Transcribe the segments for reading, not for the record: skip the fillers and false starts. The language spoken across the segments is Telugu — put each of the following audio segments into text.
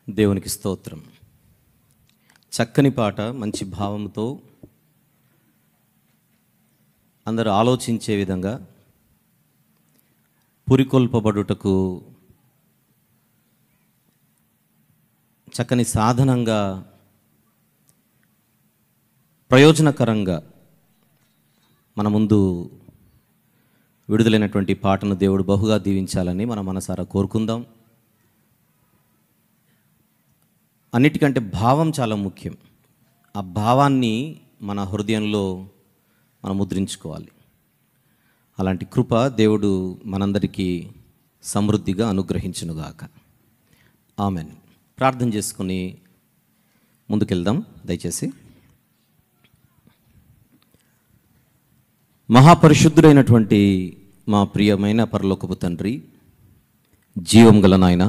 దేవునికి స్తోత్రం. చక్కని పాట, మంచి భావంతో అందరూ ఆలోచించే విధంగా పురికొల్పబడుటకు చక్కని సాధనంగా, ప్రయోజనకరంగా మన ముందు విడుదలైనటువంటి పాటను దేవుడు బహుగా దీవించాలని మన మనసారా కోరుకుందాం. అన్నిటికంటే భావం చాలా ముఖ్యం. ఆ భావాన్ని మన హృదయంలో మనం ముద్రించుకోవాలి. అలాంటి కృప దేవుడు మనందరికీ సమృద్ధిగా అనుగ్రహించునుగాక. ఆమెన్. ప్రార్థన చేసుకుని ముందుకెళ్దాం దయచేసి. మహాపరిశుద్ధుడైనటువంటి మా ప్రియమైన పరలోకపు తండ్రి, జీవం గల నాయన,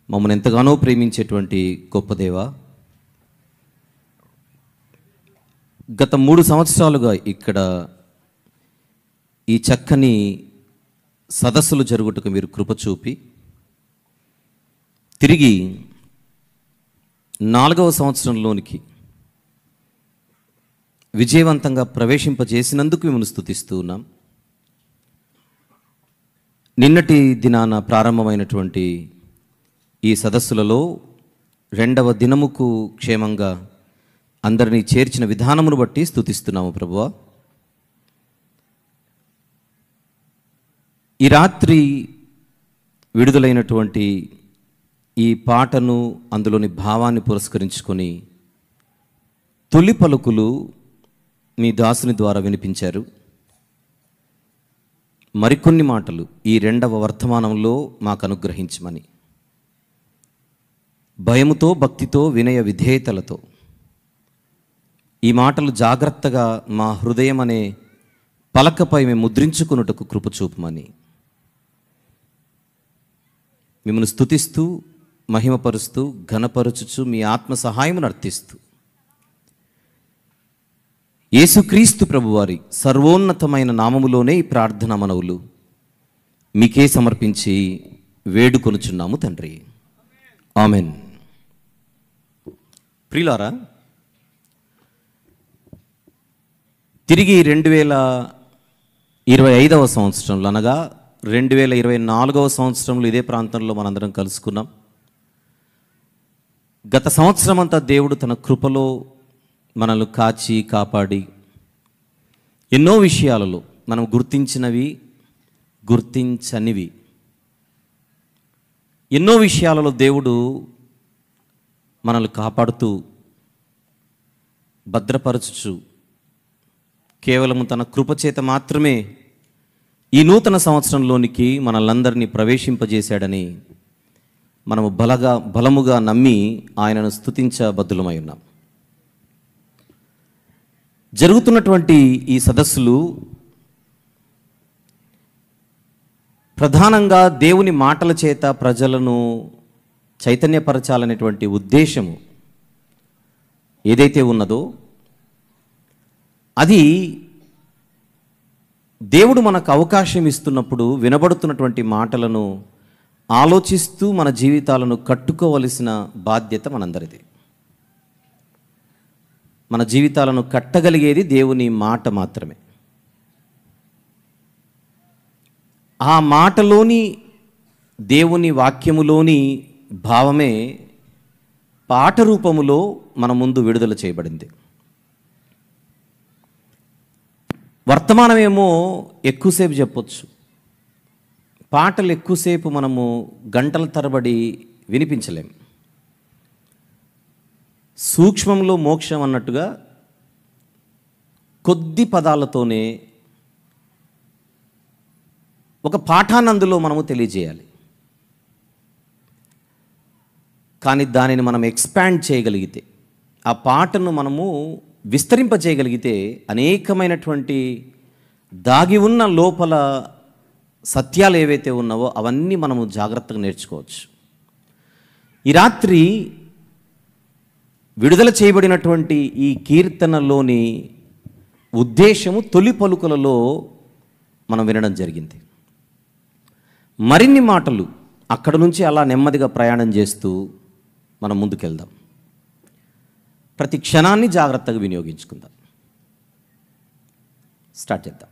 మమ్మల్ని ఎంతగానో ప్రేమించేటువంటి గొప్ప దేవ, గత 3 సంవత్సరాలుగా ఇక్కడ ఈ చక్కని సదస్సులు జరుగుటకు మీరు కృప చూపి తిరిగి 4వ సంవత్సరంలోనికి విజయవంతంగా ప్రవేశింపజేసినందుకు మిమ్మల్ని స్తుతిస్తూ ఉన్నాం. నిన్నటి దినాన ప్రారంభమైనటువంటి ఈ సదస్సులలో 2వ దినముకు క్షేమంగా అందరినీ చేర్చిన విధానమును బట్టి స్తుతిస్తున్నాము ప్రభువా. ఈ రాత్రి విడుదలైనటువంటి ఈ పాటను, అందులోని భావాన్ని పురస్కరించుకొని తొలి పలుకులు మీ దాసుని ద్వారా వినిపించారు. మరికొన్ని మాటలు ఈ 2వ వర్తమానంలో మాకు అనుగ్రహించమని, భయముతో, భక్తితో, వినయ విధేయతలతో ఈ మాటలు జాగ్రత్తగా మా హృదయం అనే పలకపై మేము ముద్రించుకున్నటకు కృప చూపమని మిమ్మల్ని స్తుతిస్తూ, మహిమపరుస్తూ, ఘనపరచుచు మీ ఆత్మ సహాయమును అర్థిస్తూ యేసుక్రీస్తు ప్రభువారి సర్వోన్నతమైన నామములోనే ఈ ప్రార్థన మనవులు మీకే సమర్పించి వేడుకొనుచున్నాము తండ్రి. ఆమెన్. ప్రియులారా, తిరిగి 2025వ సంవత్సరంలో, అనగా 2024వ సంవత్సరంలో ఇదే ప్రాంతంలో మనందరం కలుసుకున్నాం. గత సంవత్సరం అంతా దేవుడు తన కృపలో మనల్ని కాచి కాపాడి ఎన్నో విషయాలలో, మనం గుర్తించినవి, గుర్తించనివి ఎన్నో విషయాలలో దేవుడు మనల్ని కాపాడుతూ, భద్రపరచుచు, కేవలము తన కృపచేత మాత్రమే ఈ నూతన సంవత్సరంలోనికి మనల్నందరినీ ప్రవేశింపజేశాడని మనము బలముగా నమ్మి ఆయనను స్తుతించబద్దులమై ఉన్నాం. జరుగుతున్నటువంటి ఈ సదస్సులు ప్రధానంగా దేవుని మాటల చేత ప్రజలను చైతన్యపరచాలనేటువంటి ఉద్దేశము ఏదైతే ఉన్నదో, అది దేవుడు మనకు అవకాశం ఇస్తున్నప్పుడు వినబడుతున్నటువంటి మాటలను ఆలోచిస్తూ మన జీవితాలను కట్టుకోవలసిన బాధ్యత మనందరిది. మన జీవితాలను కట్టగలిగేది దేవుని మాట మాత్రమే. ఆ మాటలోని, దేవుని వాక్యములోని భావమే పాట రూపములో మన ముందు విడుదల చేయబడింది. వర్తమానమేమో ఎక్కువసేపు చెప్పొచ్చు, పాటలు ఎక్కువసేపు మనము గంటల తరబడి వినిపించలేం. సూక్ష్మంలో మోక్షం అన్నట్టుగా కొద్ది పదాలతోనే ఒక పాఠాన్ని అందులో మనము తెలియజేయాలి. కానీ దానిని మనం ఎక్స్పాండ్ చేయగలిగితే, ఆ పాటను మనము విస్తరింపజేయగలిగితే అనేకమైనటువంటి దాగి ఉన్న లోపల సత్యాలు ఏవైతే ఉన్నావో అవన్నీ మనము జాగ్రత్తగా నేర్చుకోవచ్చు. ఈ రాత్రి విడుదల చేయబడినటువంటి ఈ కీర్తనలోని ఉద్దేశము తొలి పలుకులలో మనం వినడం జరిగింది. మరిన్ని మాటలు అక్కడ నుంచి అలా నెమ్మదిగా ప్రయాణం చేస్తూ మనం ముందుకెళ్దాం. ప్రతి క్షణాన్ని జాగ్రత్తగా వినియోగించుకుందాం. స్టార్ట్ చేద్దాం.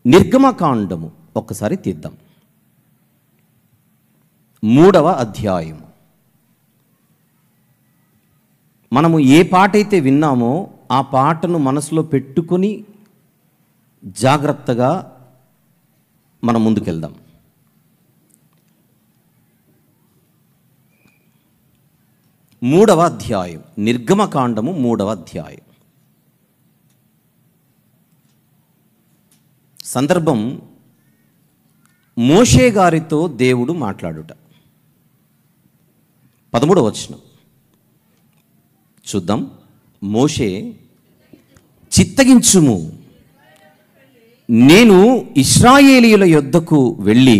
నిర్గమకాండము ఒక్కసారి తీద్దాం. 3వ అధ్యాయం. మనము ఏ పాట అయితే విన్నామో ఆ పాటను మనసులో పెట్టుకొని జాగ్రత్తగా మనం ముందుకెళ్దాం. మూడవ అధ్యాయం, నిర్గమకాండము 3వ అధ్యాయం. సందర్భం మోషే గారితో దేవుడు మాట్లాడుట. 13వ వచనం చూద్దాం. మోషే, చిత్తగించుము, నేను ఇశ్రాయేలీయుల యొద్దకు వెళ్ళి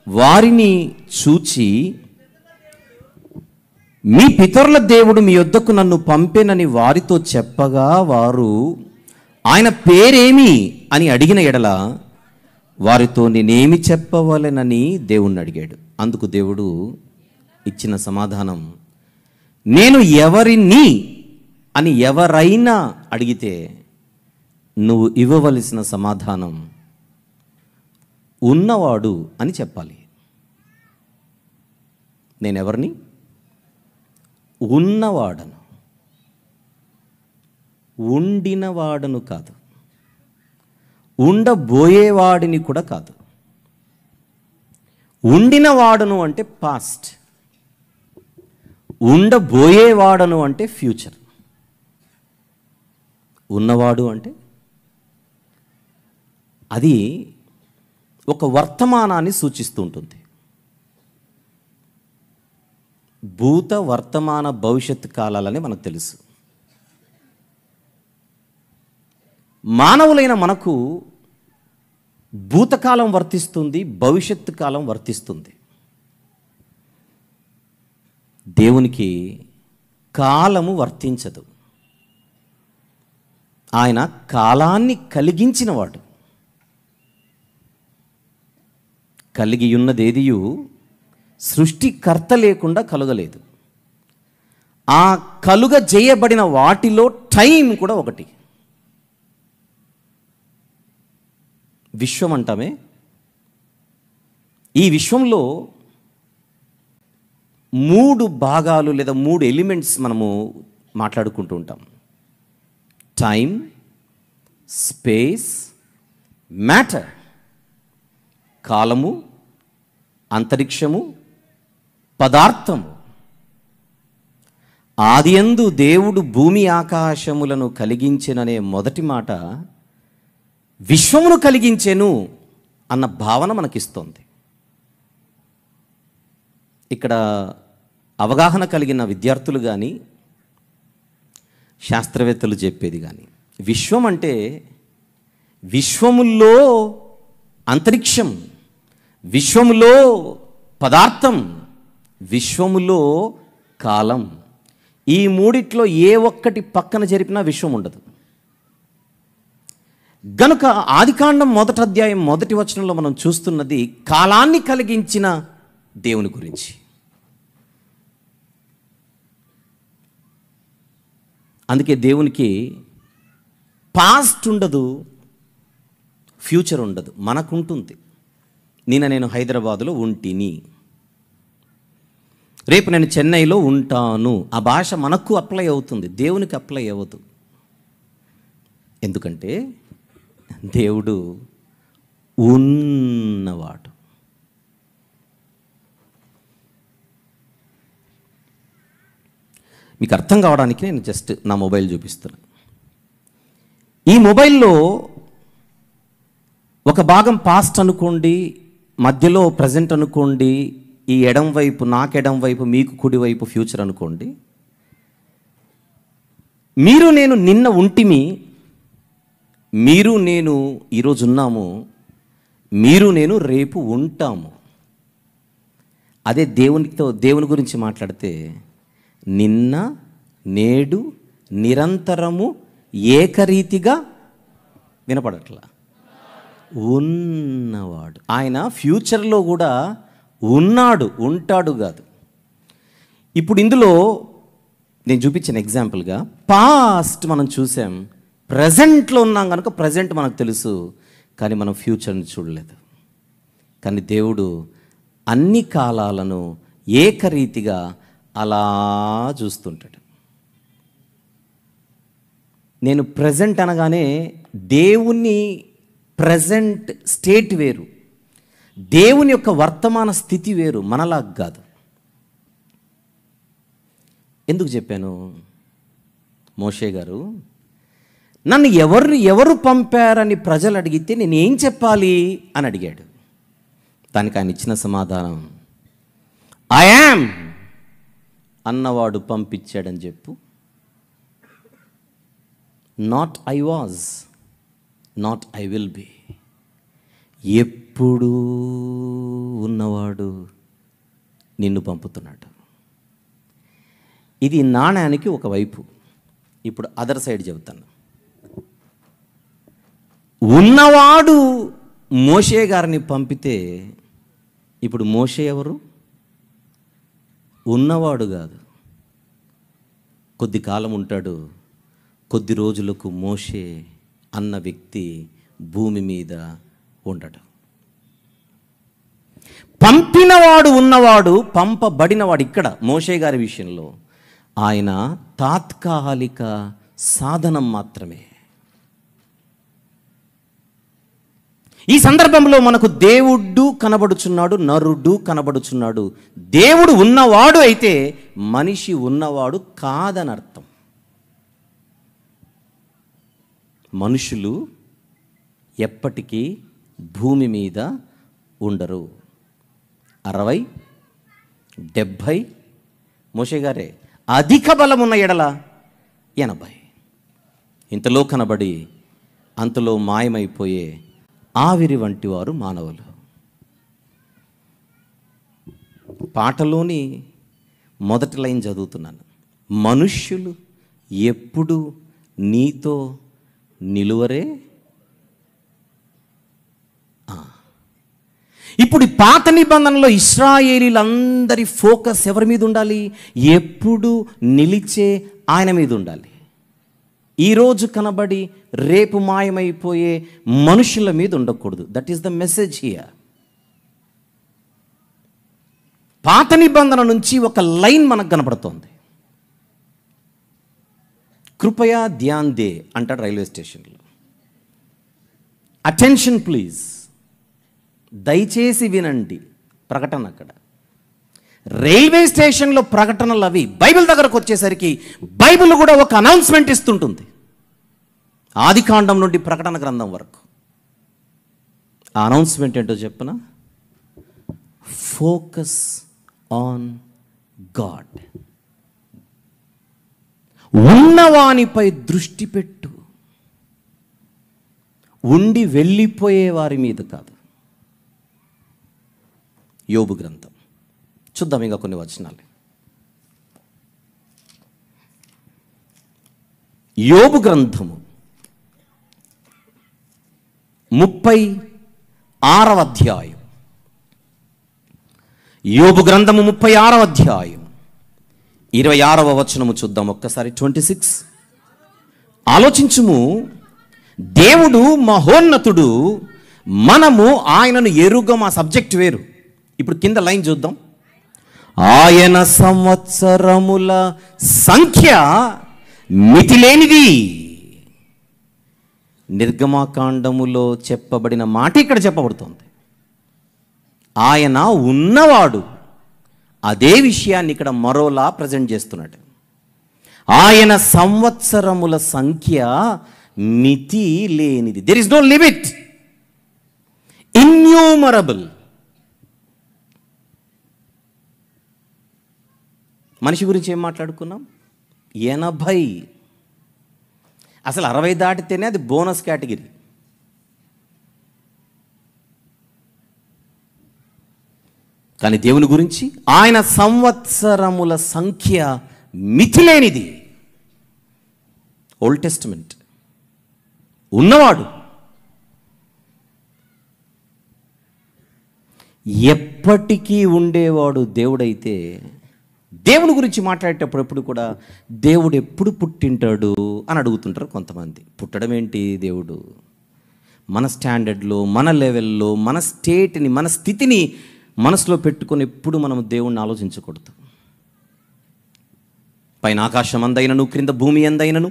వారిని చూచి, మీ పితరుల దేవుడు మీ యొద్దకు నన్ను పంపెనని వారితో చెప్పగా, వారు ఆయన పేరేమి అని అడిగిన ఎడల వారితో నేనేమి చెప్పవలెనని దేవుణ్ణి అడిగాడు. అందుకు దేవుడు ఇచ్చిన సమాధానం, నేను ఎవరిని అని ఎవరైనా అడిగితే నువ్వు ఇవ్వవలసిన సమాధానం ఉన్నవాడు అని చెప్పాలి. నేనెవరిని? ఉన్నవాడను, ఉండినవాడను కాదు, ఉండబోయేవాడిని కూడా కాదు. ఉండినవాడను అంటే పాస్ట్, ఉండబోయేవాడను అంటే ఫ్యూచర్. ఉన్నవాడు అంటే అది ఒక వర్తమానాన్ని సూచిస్తూ ఉంటుంది. భూత, వర్తమాన, భవిష్యత్తు కాలాలని మనకు తెలుసు. మానవులైన మనకు భూతకాలం వర్తిస్తుంది, భవిష్యత్తు కాలం వర్తిస్తుంది. దేవునికి కాలము వర్తించదు. ఆయన కాలాన్ని కలిగించినవాడు. కలిగి ఉన్నదేదియు సృష్టికర్త లేకుండా కలుగలేదు. ఆ కలుగజేయబడిన వాటిలో టైం కూడా ఒకటి. విశ్వం అంటామే, ఈ విశ్వంలో 3 భాగాలు లేదా 3 ఎలిమెంట్స్ మనము మాట్లాడుకుంటూ ఉంటాం. Time, space, matter. కాలము, అంతరిక్షము, పదార్థము. ఆదియందు దేవుడు భూమి ఆకాశములను కలిగించెననే మొదటి మాట విశ్వమును కలిగించెను అన్న భావన మనకిస్తోంది. ఇక్కడ అవగాహన కలిగిన విద్యార్థులు కానీ, శాస్త్రవేత్తలు చెప్పేది కానీ, విశ్వం అంటే విశ్వములో అంతరిక్షం, విశ్వములో పదార్థం, విశ్వములో కాలం. ఈ మూడిట్లో ఏ ఒక్కటి పక్కన జరిపినా విశ్వం ఉండదు. గనుక ఆదికాండం 1వ అధ్యాయం 1వ వచనంలో మనం చూస్తున్నది కాలాన్ని కలిగించిన దేవుని గురించి. అందుకే దేవునికి పాస్ట్ ఉండదు, ఫ్యూచర్ ఉండదు. మనకుంటుంది. నేను హైదరాబాదులో ఉంటిని, రేపు నేను చెన్నైలో ఉంటాను. ఆ భాష మనకు అప్లై అవుతుంది, దేవునికి అప్లై అవ్వదు. ఎందుకంటే దేవుడు ఉన్నవాడు. మీకు అర్థం కావడానికి నేను జస్ట్ నా మొబైల్ చూపిస్తున్నాను. ఈ మొబైల్లో ఒక భాగం పాస్ట్ అనుకోండి, మధ్యలో ప్రజెంట్ అనుకోండి, ఈ ఎడం వైపు నాకు ఎడం వైపు, మీకు కుడి వైపు ఫ్యూచర్ అనుకోండి. మీరు నేను నిన్న ఉంటిమి, మీరు నేను ఈరోజు ఉన్నాము, మీరు నేను రేపు ఉంటాము. అదే దేవుని గురించి మాట్లాడితే నిన్న, నేడు, నిరంతరము, ఏకరీతిగా వినపడట్లా ఉన్నవాడు. ఆయన ఫ్యూచర్లో కూడా ఉన్నాడు, ఉంటాడు కాదు. ఇప్పుడు ఇందులో నేను చూపించిన ఎగ్జాంపుల్గా పాస్ట్ మనం చూసాం, ప్రజెంట్లో ఉన్నాం కనుక ప్రజెంట్ మనకు తెలుసు, కానీ మనం ఫ్యూచర్ని చూడలేదు. కానీ దేవుడు అన్ని కాలాలను ఏకరీతిగా అలా చూస్తుంటాడు. నేను ప్రజెంట్ అనగానే దేవుని ప్రజెంట్ స్టేట్ వేరు, దేవుని యొక్క వర్తమాన స్థితి వేరు, మనలాగా కాదు. ఎందుకు చెప్పాను? మోషే గారు నన్ను ఎవరు పంపారని ప్రజలు అడిగితే నేను ఏం చెప్పాలి అని అడిగాడు. దానికి ఆయన ఇచ్చిన సమాధానం, ఐ యామ్ అన్నవాడు పంపించాడని చెప్పు. Not I was, not I will be. ఎప్పుడూ ఉన్నవాడు నిన్ను పంపుతున్నాడు. ఇది నాణ్యానికి ఒకవైపు. ఇప్పుడు అదర్ సైడ్ చెబుతాను. ఉన్నవాడు మోషే గారిని పంపితే ఇప్పుడు మోషే ఎవరు? ఉన్నవాడు కాదు. కొద్ది కాలం ఉంటాడు, కొద్ది రోజులకు మోషే అన్న వ్యక్తి భూమి మీద ఉండడు. పంపినవాడు ఉన్నవాడు, పంపబడినవాడు. ఇక్కడ మోషే గారి విషయంలో ఆయన తాత్కాలిక సాధనం మాత్రమే. ఈ సందర్భంలో మనకు దేవుడు కనబడుచున్నాడు, నరుడు కనబడుచున్నాడు. దేవుడు ఉన్నవాడు అయితే మనిషి ఉన్నవాడు కాదని అర్థం. మనుషులు ఎప్పటికీ భూమి మీద ఉండరు. 60, 70 మోషే గారే. అధిక బలం ఉన్న ఎడల 80. ఇంతలో కనబడి అంతలో మాయమైపోయే ఆవిరి వంటి వారు మానవులు. పాటలోని మొదటి లైన్ చదువుతున్నాను. మనుష్యులు ఎప్పుడు నీతో నిలువరే. ఇప్పుడు ఈ పాత నిబంధనలో ఇశ్రాయేలీలందరి ఫోకస్ ఎవరి మీద ఉండాలి? ఎప్పుడు నిలిచే ఆయన మీద ఉండాలి. ఈరోజు కనబడి రేపు మాయమైపోయే మనుషుల మీద ఉండకూడదు. That is the message here. పాత నిబంధన నుంచి ఒక లైన్ మనకు కనపడుతోంది. కృపయా ధ్యాన్ దే అంటాడు రైల్వే స్టేషన్లో. అటెన్షన్ ప్లీజ్, దయచేసి వినండి ప్రకటన. అక్కడ రైల్వే స్టేషన్లో ప్రకటనలు అవి. బైబిల్ దగ్గరకు వచ్చేసరికి బైబిల్ కూడా ఒక అనౌన్స్మెంట్ ఇస్తుంటుంది. ఆదికాండం నుండి ప్రకటన గ్రంథం వరకు. ఆ అనౌన్స్మెంట్ ఏంటో చెప్పనా? Focus on God. ఉన్నవానిపై దృష్టి పెట్టు, ఉండి వెళ్ళిపోయే వారి మీద కాదు. యోబు గ్రంథం చూద్దాం, ఇంకా కొన్ని వచనాలు. యోబు గ్రంథము 36వ అధ్యాయం. యోబు గ్రంథము 36వ అధ్యాయం 26వ వచనము చూద్దాం ఒక్కసారి. 26. ఆలోచించుము, దేవుడు మహోన్నతుడు, మనము ఆయనను ఎరుగం. ఆ సబ్జెక్ట్ వేరు. ఇప్పుడు కింద లైన్ చూద్దాం. ఆయన సంవత్సరముల సంఖ్య మితిలేనిది. నిర్గమాకాండములో చెప్పబడిన మాట ఇక్కడ చెప్పబడుతోంది. ఆయన ఉన్నవాడు. అదే విషయాన్ని ఇక్కడ మరోలా ప్రజెంట్ చేస్తున్నాడు. ఆయన సంవత్సరముల సంఖ్య మితి లేనిది. There is no limit. Innumerable. మనిషి గురించి ఏం మాట్లాడుకున్నాం? 80. అసలు 60 దాటితేనే అది బోనస్ కేటగిరీ. కానీ దేవుని గురించి ఆయన సంవత్సరముల సంఖ్య మితిలేనిది. Old testament. ఉన్నవాడు. ఎప్పటికీ ఉండేవాడు దేవుడైతే దేవుని గురించి మాట్లాడేటప్పుడు ఎప్పుడు కూడా దేవుడు ఎప్పుడు పుట్టింటాడు అని అడుగుతుంటారు కొంతమంది. పుట్టడం ఏంటి? దేవుడు మన స్టాండర్డ్లో, మన లెవెల్లో, మన స్టేట్ని, మన స్థితిని మనసులో పెట్టుకొని ఎప్పుడు మనం దేవుణ్ణి ఆలోచించకూడదు. పైన ఆకాశం అందైనను, క్రింద భూమి ఎందైనను,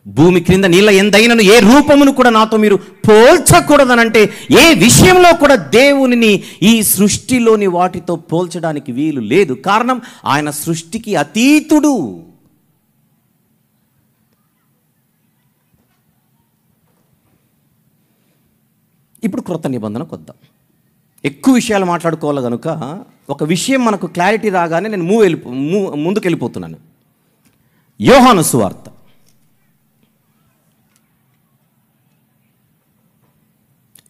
భూమి క్రింద నీళ్ళ ఎందైనను ఏ రూపమును కూడా నాతో మీరు పోల్చకూడదనంటే, ఏ విషయంలో కూడా దేవునిని ఈ సృష్టిలోని వాటితో పోల్చడానికి వీలు లేదు. కారణం, ఆయన సృష్టికి అతీతుడు. ఇప్పుడు క్రొత్త నిబంధనకు వద్దాం. ఎక్కువ విషయాలు మాట్లాడుకోవాలి కనుక ఒక విషయం మనకు క్లారిటీ రాగానే నేను ముందుకు వెళ్ళిపోతున్నాను. యోహాను సువార్త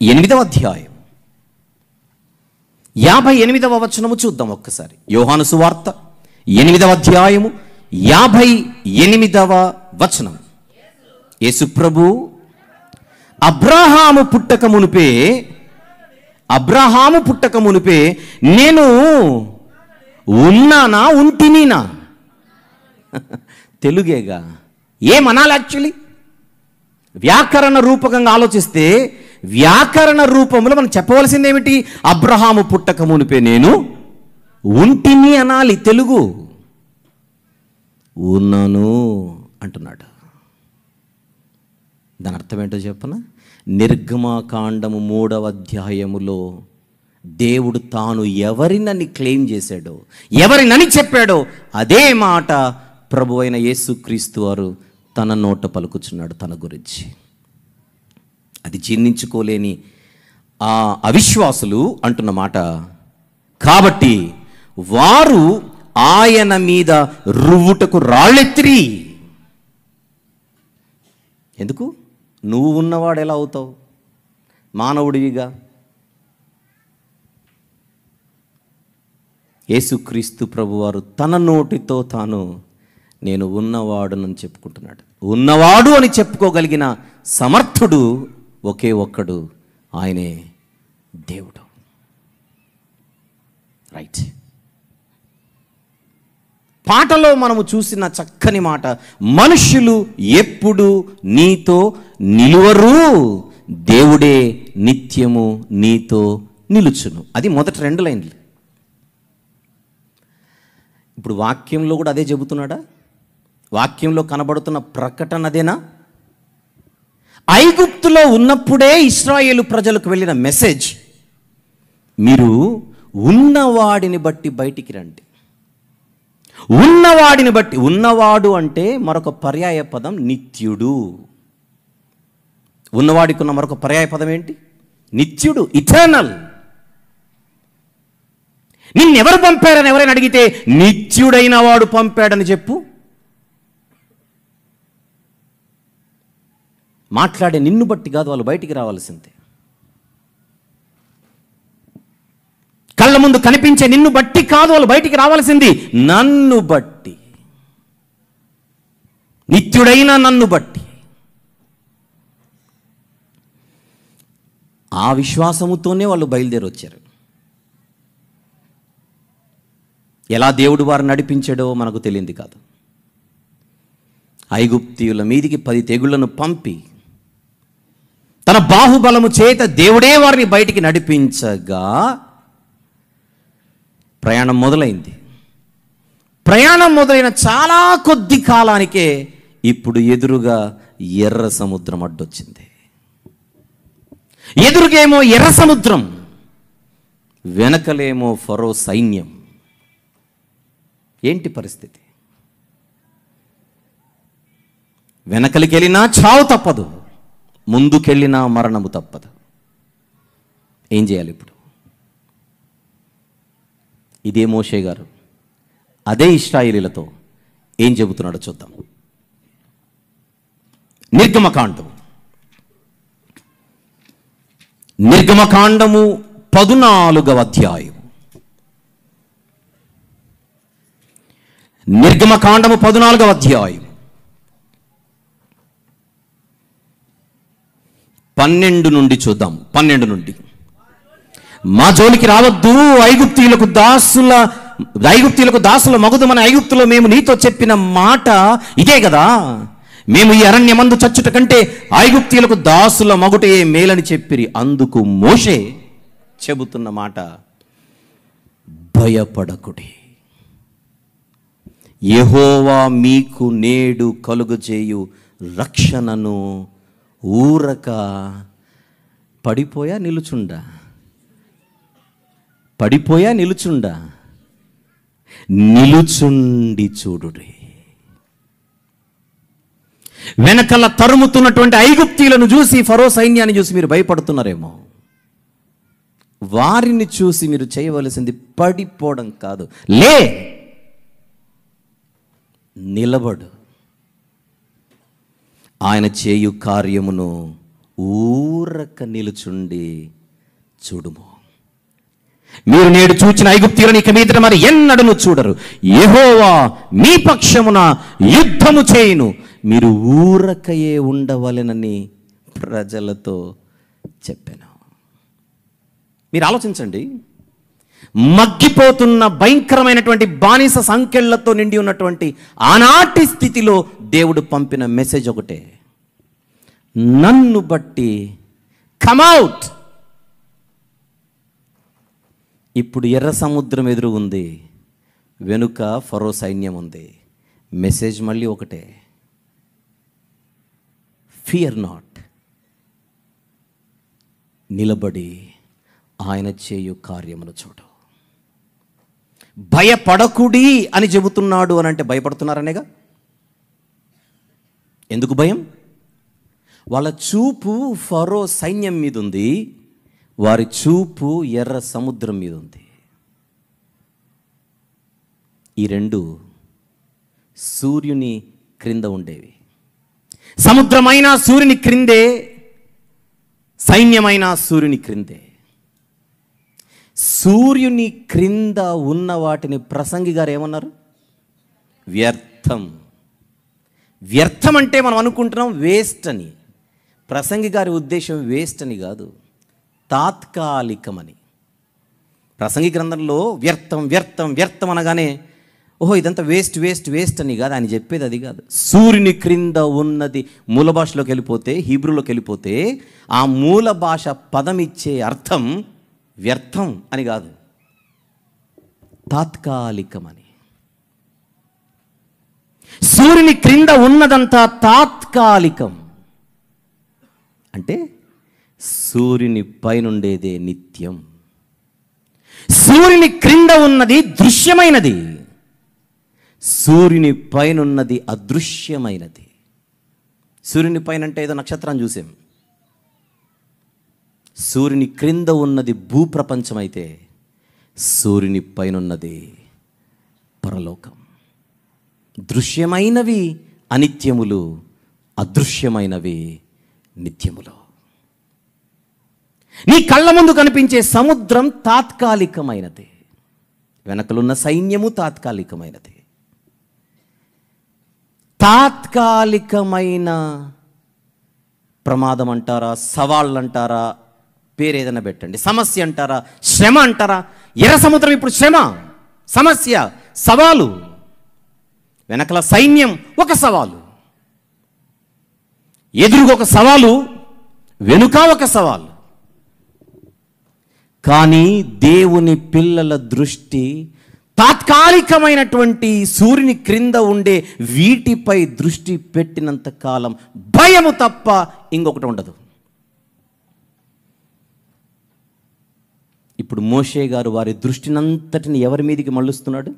8వ అధ్యాయం 58వ వచనము చూద్దాం ఒక్కసారి. యోహాను సువార్త 8వ అధ్యాయము 58వ వచనం. యేసు ప్రభు అబ్రహాము పుట్టక మునిపే నేను ఉన్నానా, ఉంటినీనా? తెలుగేగా, ఏమనాలి? యాక్చువల్లీ వ్యాకరణ రూపకంగా ఆలోచిస్తే వ్యాకరణ రూపంలో మనం చెప్పవలసింది ఏమిటి? అబ్రహాము పుట్టక మునిపే నేను ఉంటిని అనాలి. తెలుగు ఉన్నాను అంటున్నాడు. దాని అర్థం ఏంటో చెప్పనా? నిర్గమకాండము 3వ అధ్యాయములో దేవుడు తాను ఎవరినని క్లెయిమ్ చేశాడో, ఎవరినని చెప్పాడో అదే మాట ప్రభు అయిన యేసుక్రీస్తు వారు తన నోట పలుకుచున్నాడు తన గురించి. అది జీర్ణించుకోలేని ఆ అవిశ్వాసులు అంటున్న మాట. కాబట్టి వారు ఆయన మీద రువ్వుటకు రాళ్ళెత్తిరి. ఎందుకు? నువ్వు ఉన్నవాడు ఎలా అవుతావు? మానవుడివిగా. యేసుక్రీస్తు ప్రభువారు తన నోటితో తాను నేను ఉన్నవాడునని చెప్పుకుంటున్నాడు. ఉన్నవాడు అని చెప్పుకోగలిగిన సమర్థుడు ఒకే ఒక్కడు, ఆయనే దేవుడు. రైట్. పాటలో మనము చూసిన చక్కని మాట, మనుష్యులు ఎప్పుడు నీతో నిలువరు, దేవుడే నిత్యము నీతో నిలుచును. అది మొదటి 2 లైన్లు. ఇప్పుడు వాక్యంలో కూడా అదే చెబుతున్నాడా? వాక్యంలో కనబడుతున్న ప్రకటన అదేనా? ఐగుప్తులో ఉన్నప్పుడే ఇశ్రాయేలు ప్రజలకు వెళ్ళిన మెసేజ్, మీరు ఉన్నవాడిని బట్టి బయటికి రండి. ఉన్నవాడిని బట్టి, ఉన్నవాడు అంటే మరొక పర్యాయ పదం నిత్యుడు. ఉన్నవాడికి ఉన్న మరొక పర్యాయ పదం ఏంటి? నిత్యుడు, ఇటర్నల్. నిన్నెవరు పంపారని ఎవరైనా అడిగితే నిత్యుడైన వాడు పంపాడని చెప్పు. మాట్లాడే నిన్ను బట్టి కాదు వాళ్ళు బయటికి రావాల్సిందే. కళ్ళ ముందు కనిపించే నిన్ను బట్టి కాదు వాళ్ళు బయటికి రావాల్సింది, నన్ను బట్టి, నిత్యుడైన నన్ను బట్టి. ఆ విశ్వాసముతోనే వాళ్ళు బయలుదేరి వచ్చారు. ఎలా దేవుడు వారు నడిపించాడో మనకు తెలియంది కాదు. ఐగుప్తీయుల మీదికి 10 తెగుళ్లను పంపి తన బాహుబలము చేత దేవుడే వారిని బయటికి నడిపించగా ప్రయాణం మొదలైంది. ప్రయాణం మొదలైన చాలా కొద్ది కాలానికే ఇప్పుడు ఎదురుగా ఎర్ర సముద్రం అడ్డొచ్చింది. ఎదురుగేమో ఎర్ర సముద్రం, వెనకలేమో ఫరో సైన్యం. ఏంటి పరిస్థితి? వెనకలికెళ్ళినా చావు తప్పదు, ముందుకెళ్ళినా మరణము తప్పదు. ఏం చేయాలి ఇప్పుడు? ఇదే మోషే గారు అదే ఇశ్రాయేలీలతో ఏం చెబుతున్నాడో చూద్దాం. నిర్గమకాండము 14వ అధ్యాయం. నిర్గమకాండము 14వ అధ్యాయం 12 నుండి చూద్దాం. 12 నుండి. మా జోలికి రావద్దు, ఐగుప్తీయులకు దాసుల మగుదు, మన ఐగుప్తులో మేము నీతో చెప్పిన మాట ఇదే కదా, మేము ఈ అరణ్యమందు చచ్చుట కంటే ఐగుప్తీయులకు దాసుల మగుటే మేలని చెప్పిరి. అందుకు మోషే చెబుతున్న మాట, భయపడకుడి, యెహోవా మీకు నేడు కలుగజేయు రక్షణను ఊరక పడిపోయా నిలుచుండా నిలుచుండి చూడుడి. వెనకల తరుముతున్నటువంటి ఐగుప్తీయులను చూసి, ఫరో సైన్యాన్ని చూసి మీరు భయపడుతున్నారేమో. వారిని చూసి మీరు చేయవలసింది పడిపోవడం కాదు, నిలబడు, ఆయన చేయు కార్యమును ఊరక నిలుచుండి చూడుము. మీరు నేడు చూచిన ఐగుప్తీయులను ఇక మీదట మరి ఎన్నడను చూడరు. యెహోవా మీ పక్షమున యుద్ధము చేయును, మీరు ఊరకయే ఉండవలెనని ప్రజలతో చెప్పాను. మీరు ఆలోచించండి, మగ్గిపోతున్న భయంకరమైనటువంటి బానిస సంకెళ్లతో నిండి ఉన్నటువంటి ఆనాటి స్థితిలో దేవుడు పంపిన మెసేజ్ ఒకటే, నన్ను బట్టి కమ్అవుట్. ఇప్పుడు ఎర్ర సముద్రం ఎదురు ఉంది, వెనుక ఫరో సైన్యం ఉంది. మెసేజ్ మళ్ళీ ఒకటే, ఫియర్ నాట్, నిలబడి ఆయన చేయు కార్యమును చూడు. భయపడకుడి అని చెబుతున్నాడు అని అంటే భయపడుతున్నారనేగా. ఎందుకు భయం? వాళ్ళ చూపు ఫరో సైన్యం మీద ఉంది, వారి చూపు ఎర్ర సముద్రం మీద ఉంది. ఈ రెండు సూర్యుని క్రింద ఉండేవి. సముద్రమైన సూర్యుని క్రిందే, సైన్యమైన సూర్యుని క్రిందే. సూర్యుని క్రింద ఉన్న వాటిని ప్రసంగి గారు ఏమన్నారు? వ్యర్థం. వ్యర్థం అంటే మనం అనుకుంటున్నాం వేస్ట్ అని. ప్రసంగి గారి ఉద్దేశం వేస్ట్ అని కాదు, తాత్కాలికమని. ప్రసంగి గ్రంథంలో వ్యర్థం వ్యర్థం వ్యర్థం అనగానే ఓహో ఇదంతా వేస్ట్ వేస్ట్ వేస్ట్ అని కాదు, ఆయన చెప్పేది అది కాదు. సూర్యుని క్రింద ఉన్నది మూల భాషలోకి వెళ్ళిపోతే, హీబ్రూలోకి వెళ్ళిపోతే ఆ మూల భాష పదం ఇచ్చే అర్థం వ్యర్థం అని కాదు, తాత్కాలికమని. సూర్యుని క్రింద ఉన్నదంతా తాత్కాలికం అంటే సూర్యుని పైనుండేదే నిత్యం. సూర్యుని క్రింద ఉన్నది దృశ్యమైనది, సూర్యుని పైనున్నది అదృశ్యమైనది. సూర్యుని పైన అంటే ఏదో నక్షత్రాన్ని చూసాం. సూర్యుని క్రింద ఉన్నది భూప్రపంచం అయితే సూర్యుని పైనున్నది పరలోకం. దృశ్యమైనవి అనిత్యములు, అదృశ్యమైనవి నిత్యములు. నీ కళ్ళ ముందు కనిపించే సముద్రం తాత్కాలికమైనది, వెనకలున్న సైన్యము తాత్కాలికమైనది. తాత్కాలికమైన ప్రమాదం అంటారా, సవాళ్ళు అంటారా, పేరు ఏదైనా పెట్టండి, సమస్య అంటారా, శ్రమ అంటారా. ఎర్ర సముద్రం ఇప్పుడు శ్రమ, సమస్య, సవాలు. వెనకల సైన్యం ఒక సవాలు, ఎదురుగా ఒక సవాలు, వెనుక ఒక సవాలు. కానీ దేవుని పిల్లల దృష్టి తాత్కాలికమైనటువంటి సూర్యుని క్రింద ఉండే వీటిపై దృష్టి పెట్టినంత కాలం భయము తప్ప ఇంకొకటి ఉండదు. ఇప్పుడు మోషే గారు వారి దృష్టినంతటిని ఎవరి మీదకి మళ్ళుస్తున్నాడు?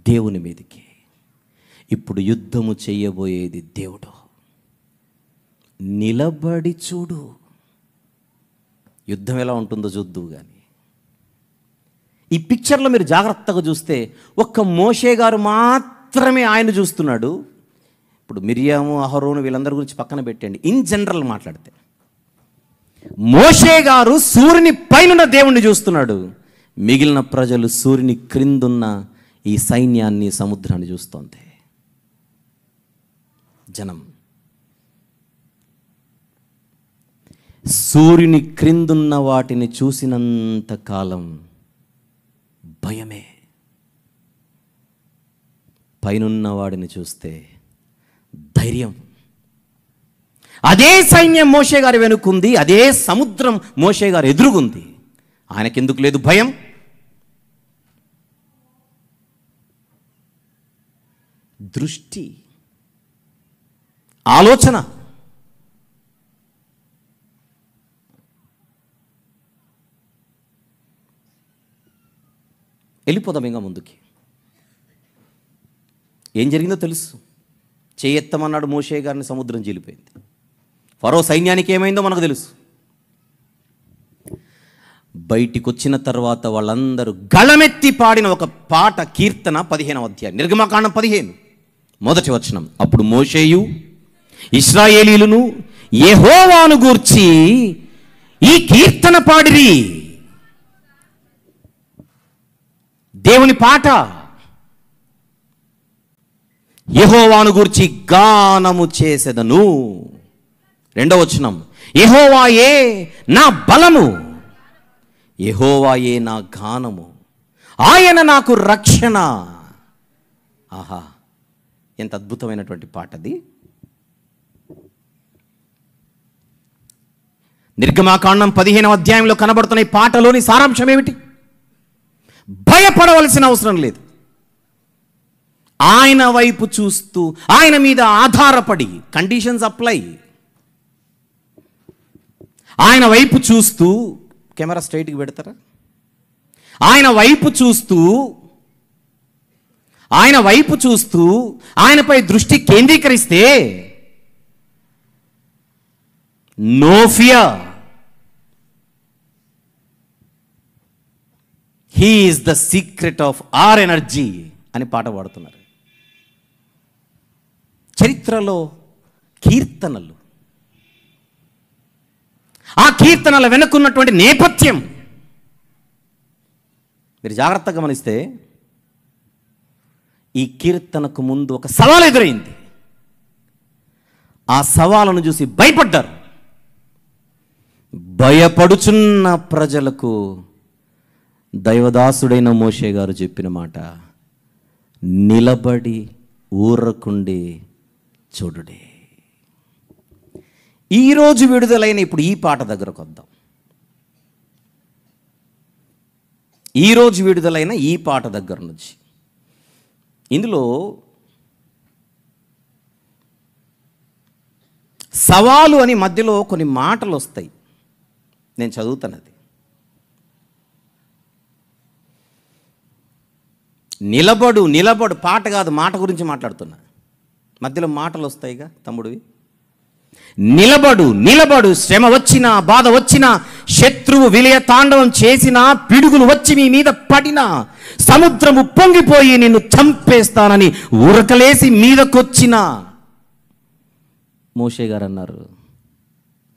దేవుని మీదకి. ఇప్పుడు యుద్ధము చేయబోయేది దేవుడు. నిలబడి చూడు, యుద్ధం ఎలా ఉంటుందో చూద్దువు. కానీ ఈ పిక్చర్లో మీరు జాగ్రత్తగా చూస్తే ఒక్క మోషే గారు మాత్రమే ఆయన చూస్తున్నాడు. ఇప్పుడు మిరియాము, అహరోను వీళ్ళందరి గురించి పక్కన పెట్టండి, ఇన్ జనరల్ మాట్లాడితే మోషే గారు సూర్యుని పైన దేవుణ్ణి చూస్తున్నాడు. మిగిలిన ప్రజలు సూర్యుని క్రిందున్న ఈ సైన్యాన్ని, సముద్రాన్ని చూస్తోంది. జనం సూర్యుని క్రిందున్న వాటిని చూసినంత కాలం భయమే, పైనున్న వాడిని చూస్తే ధైర్యం. అదే సైన్యం మోషే గారి వెనుకుంది, అదే సముద్రం మోషే గారు ఎదురుగుంది. ఆయనకెందుకు లేదు భయం? దృష్టి, ఆలోచన. వెళ్ళిపోదాం ఇంకా ముందుకి. ఏం జరిగిందో తెలుసు. చేయెత్తమన్నాడు మోషే గారిని, సముద్రం చీలిపోయింది. ఫరో సైన్యానికి ఏమైందో మనకు తెలుసు. బయటికి వచ్చిన తర్వాత వాళ్ళందరూ గళమెత్తి పాడిన ఒక పాట, కీర్తన 15వ అధ్యాయం, నిర్గమకాండం 15 మొదటి వచనం. అప్పుడు మోషేయు ఇశ్రాయేలీయులను యెహోవాను గూర్చి ఈ కీర్తన పాడిరి. దేవుని పాట. యెహోవాను గూర్చి గానము చేసెదను. రెండవ వచనం, యెహోవాయే నా బలము, యెహోవాయే నా గానము, ఆయన నాకు రక్షణ. ఆహా, ఎంత అద్భుతమైనటువంటి పాట అది. నిర్గమకాండం 15వ అధ్యాయంలో కనబడుతున్న ఈ పాటలోని సారాంశం ఏమిటి? భయపడవలసిన అవసరం లేదు. ఆయన వైపు చూస్తూ, ఆయన మీద ఆధారపడి, కండిషన్స్ అప్లై. ఆయన వైపు చూస్తూ, కెమెరా స్ట్రైట్కి పెడతారా? ఆయన వైపు చూస్తూ, ఆయన వైపు చూస్తూ ఆయనపై దృష్టి కేంద్రీకరిస్తే no fear. He is the secret of our energy అని పాట పాడుతున్నారు. చరిత్రలో కీర్తనలు, ఆ కీర్తనల వెనుకున్నటువంటి నేపథ్యం మీరు జాగ్రత్తగా గమనిస్తే, ఈ కీర్తనకు ముందు ఒక సవాలు ఎదురైంది. ఆ సవాలును చూసి భయపడ్డారు. భయపడుచున్న ప్రజలకు దైవదాసుడైన మోషే గారు చెప్పిన మాట, నిలబడి ఊరకుండి చూడుడే. ఈరోజు విడుదలైన ఇప్పుడు ఈ పాట దగ్గరకు వద్దాం. ఈరోజు విడుదలైన ఈ పాట దగ్గర నుంచి, ఇందులో సవాలు అని మధ్యలో కొన్ని మాటలు వస్తాయి. నేను చదువుతానది. నిలబడు నిలబడు పాట కాదు, మాట గురించి మాట్లాడుతున్నా. మధ్యలో మాటలు వస్తాయిగా తమ్ముడివి. నిలబడు నిలబడు, శ్రమ వచ్చినా బాధ వచ్చినా, శత్రువు విలయ తాండవం చేసినా, పిడుగులు వచ్చి మీ మీద పడినా, సముద్రము పొంగిపోయి నిన్ను చంపేస్తానని ఉరకలేసి మీదకొచ్చిన మోషే గారు అన్నారు,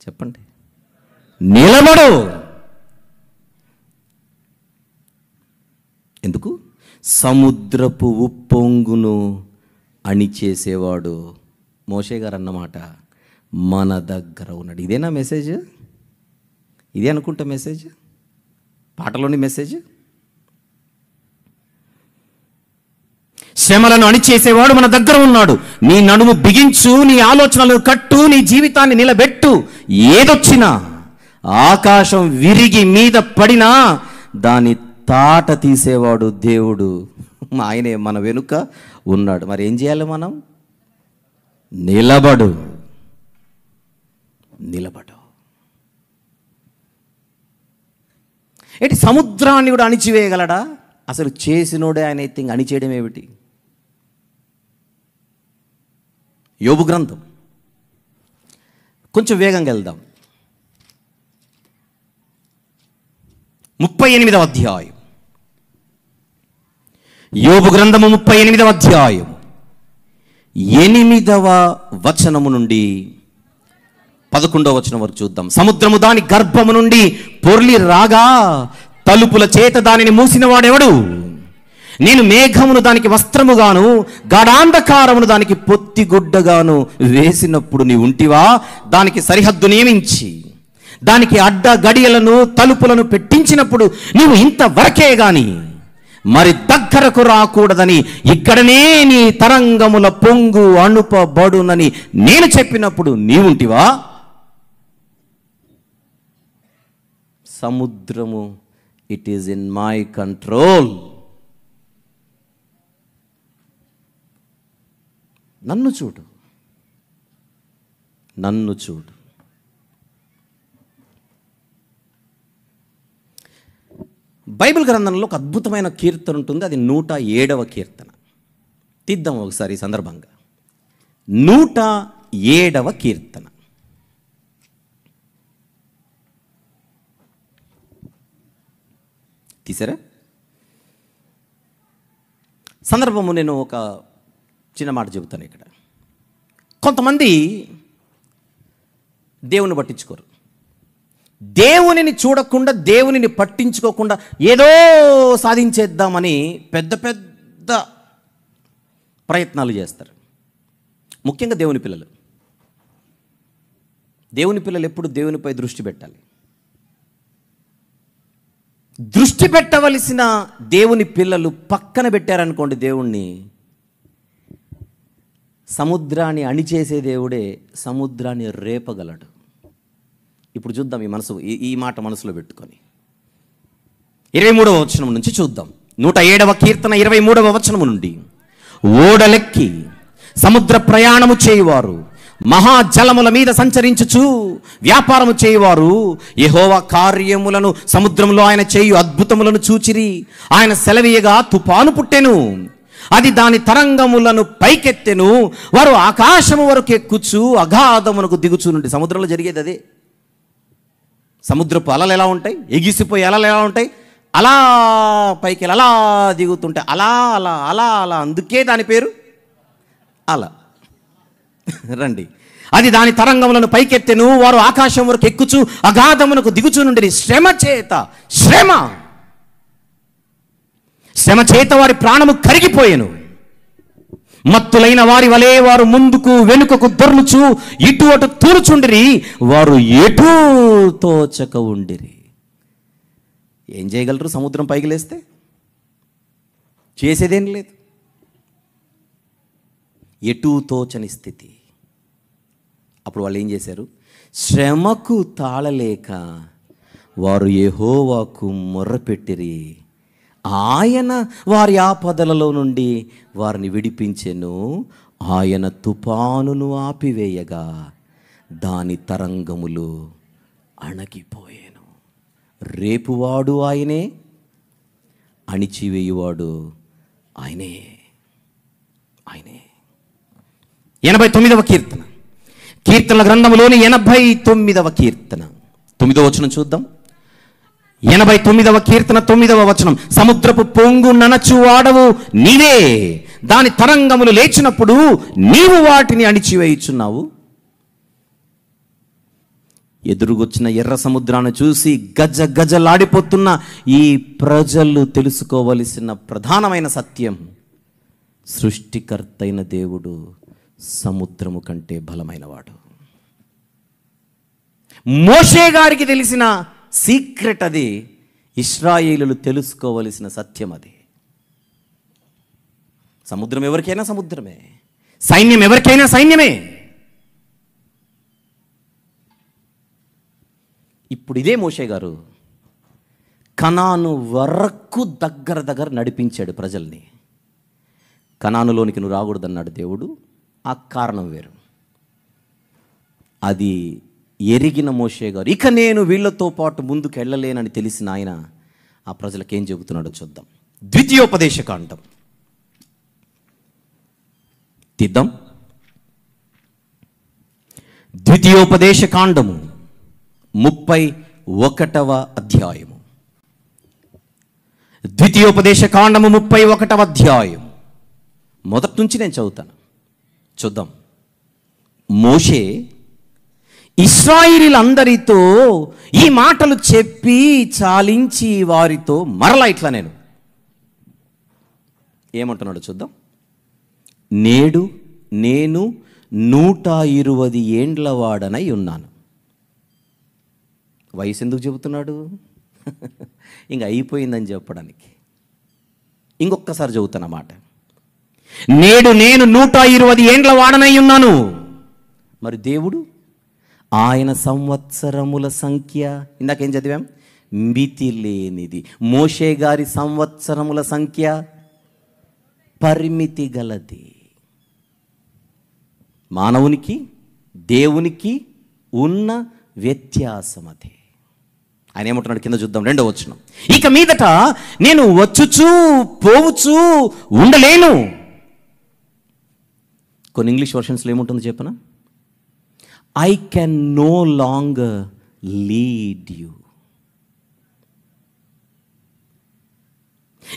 చెప్పండి, నిలబడు. ఎందుకు? సముద్రపు ఉప్పొంగును అణిచేసేవాడు మోషే గారు అన్నమాట మన దగ్గర ఉన్నాడు. ఇదేనా మెసేజ్? ఇదే అనుకుంటా మెసేజ్, పాటలోని మెసేజ్. శ్రమలను అణిచేసేవాడు మన దగ్గర ఉన్నాడు. నీ నడుము బిగించు, నీ ఆలోచనలను కట్టు, నీ జీవితాన్ని నిలబెట్టు. ఏదొచ్చినా, ఆకాశం విరిగి మీద పడినా దాని తాట తీసేవాడు దేవుడు. ఆయనే మన వెనుక ఉన్నాడు. మరి ఏం చేయాలి మనం? నిలబడు నిలబడు. ఏంటి, సముద్రాన్ని కూడా అణిచివేయగలడా? అసలు చేసినోడే ఆయన అయితే అణిచేయడం ఏమిటి? యోబు గ్రంథం కొంచెం వేగంగా వెళ్దాం. 38వ అధ్యాయం, యోబు గ్రంథము 38వ అధ్యాయం 8వ వచనము నుండి 11వ వచనం వరకు చూద్దాం. సముద్రము దాని గర్భము నుండి పొర్లి రాగా తలుపుల చేత దానిని మూసిన వాడెవడు? నేను మేఘమును దానికి వస్త్రముగాను, గాఢాంధకారమును దానికి పొత్తిగుడ్డగాను వేసినప్పుడు నీ ఉంటివా? దానికి సరిహద్దు నియమించి దానికి అడ్డ గడియలను తలుపులను పెట్టించినప్పుడు నీవు ఇంతవరకే గాని మరి దగ్గరకు రాకూడదని ఇక్కడనే నీ తరంగముల పొంగు అణుపబడునని నేను చెప్పినప్పుడు నీవుంటివా? సముద్రము it is in my control. నన్ను చూడు, నన్ను చూడు. బైబిల్ గ్రంథంలో ఒక అద్భుతమైన కీర్తన ఉంటుంది, అది 107వ కీర్తన. తీద్దాం ఒకసారి ఈ సందర్భంగా. 107వ కీర్తన. తీసారా? సందర్భము నేను ఒక చిన్న మాట చెబుతాను ఇక్కడ. కొంతమంది దేవుని పట్టించుకోరు, దేవునిని చూడకుండా దేవునిని పట్టించుకోకుండా ఏదో సాధించేద్దామని పెద్ద పెద్ద ప్రయత్నాలు చేస్తారు. ముఖ్యంగా దేవుని పిల్లలు. దేవుని పిల్లలు ఎప్పుడు దేవునిపై దృష్టి పెట్టాలి. దృష్టి పెట్టవలసిన దేవుని పిల్లలు పక్కన పెట్టారనుకోండి దేవుణ్ణి, సముద్రాన్ని అణిచేసే దేవుడే సముద్రాన్ని రేపగలడు. ఇప్పుడు చూద్దాం ఈ మాట మనసులో పెట్టుకొని 23వ వచనం నుంచి చూద్దాం. 107వ కీర్తన 23వ వచనం నుండి. ఓడలెక్కి సముద్ర ప్రయాణము చేయువారు, మహాజలముల మీద సంచరించుచు వ్యాపారము చేయువారు యెహోవా కార్యములను సముద్రంలో ఆయన చేయు అద్భుతములను చూచిరి. ఆయన సెలవీయగా తుఫాను పుట్టెను, అది దాని తరంగములను పైకెత్తెను. వారు ఆకాశము వరకు ఎక్కుచు అగాధమునకు దిగుచు నుండి. సముద్రంలో జరిగేది అదే. సముద్రపు అలలు ఎలా ఉంటాయి? ఎగిసిపోయి అలలు ఎలా ఉంటాయి? అలా పైకి అలా దిగుతుంటాయి. అలా అలా అలా అలా, అందుకే దాని పేరు అలా. రండి. అది దాని తరంగములను పైకెత్తెను, వారు ఆకాశం వరకు ఎక్కుచు అగాధమునకు దిగుచు నుండి. శ్రమ చేత వారి ప్రాణము కరిగిపోయెను. మత్తులైన వారి వలె వారు ముందుకు వెనుకకు దొర్లుచు ఇటు అటు తూరుచుండిరి. వారు ఎటూ తోచక ఉండిరి. ఏం చేయగలరు? సముద్రం పైకి లేస్తే చేసేదేం లేదు. ఎటూ తోచని స్థితి. అప్పుడు వాళ్ళు ఏం చేశారు? శ్రమకు తాళలేక వారు యెహోవాకు మొర్రపెట్టిరి. ఆయన వారి ఆపదలలో నుండి వారిని విడిపించెను. ఆయన తుఫానును ఆపివేయగా దాని తరంగములు అణగిపోయాను. రేపువాడు ఆయనే, అణిచివేయువాడు ఆయనే. 89వ కీర్తన, కీర్తనల గ్రంథములోని 89వ కీర్తన 9వ వచనం చూద్దాం. 89వ కీర్తన 9వ వచనం. సముద్రపు పొంగు ననచు వాడవు నీవే, దాని తరంగములు లేచినప్పుడు నీవు వాటిని అణిచివేయుచున్నావు. ఎదురుగొచ్చిన ఎర్ర సముద్రాన్ని చూసి గజ గజలాడిపోతున్న ఈ ప్రజలు తెలుసుకోవలసిన ప్రధానమైన సత్యం, సృష్టికర్త అయిన దేవుడు సముద్రము కంటే బలమైనవాడు. మోషే గారికి తెలిసిన సీక్రెట్ అది. ఇశ్రాయేలులు తెలుసుకోవలసిన సత్యం అది. సముద్రం ఎవరికైనా సముద్రమే, సైన్యం ఎవరికైనా సైన్యమే. ఇప్పుడు ఇదే మోషే గారు కనాను వరకు దగ్గర నడిపించాడు ప్రజల్ని. కనానులోనికి నువ్వు రాకూడదన్నాడు దేవుడు. ఆ కారణం వేరు. అది ఎరిగిన మోషే గారు ఇక నేను వీళ్ళతో పాటు ముందుకు వెళ్ళలేనని తెలిసిన ఆయన ఆ ప్రజలకు ఏం చెబుతున్నాడో చూద్దాం. ద్వితీయోపదేశకాండం తీద్దాం. ద్వితీయోపదేశకాండము 31వ అధ్యాయము. ద్వితీయోపదేశకాండము 31వ అధ్యాయం మొదటి నుంచి నేను చదువుతాను. చూద్దాం. మోషే ఇశ్రాయేలీయులందరితో ఈ మాటలు చెప్పి చాలించి వారితో మరలా ఇట్లా నేను ఏమంటున్నాడు చూద్దాం. నేడు నేను 120 ఏండ్ల వాడనై ఉన్నాను. వయసు ఎందుకు చెబుతున్నాడు? ఇంక అయిపోయిందని చెప్పడానికి. ఇంకొకసారి చెబుతానమాట. నేడు నేను 120 ఏండ్ల వాడనై ఉన్నాను. మరి దేవుడు ఆయన సంవత్సరముల సంఖ్య ఇందాకేం చదివాం? మితి లేనిది. మోషే గారి సంవత్సరముల సంఖ్య పరిమితి గలది. మానవునికి దేవునికి ఉన్న వ్యత్యాసం అది. ఆయన ఏమంటున్నాడు కింద చూద్దాం, 2వ వచనం. ఇక మీదట నేను వచ్చుచూ పోవుచూ ఉండలేను. కొన్ని ఇంగ్లీష్ వర్షన్స్లో ఏముంటుంది చెప్పనా? I can no longer lead you.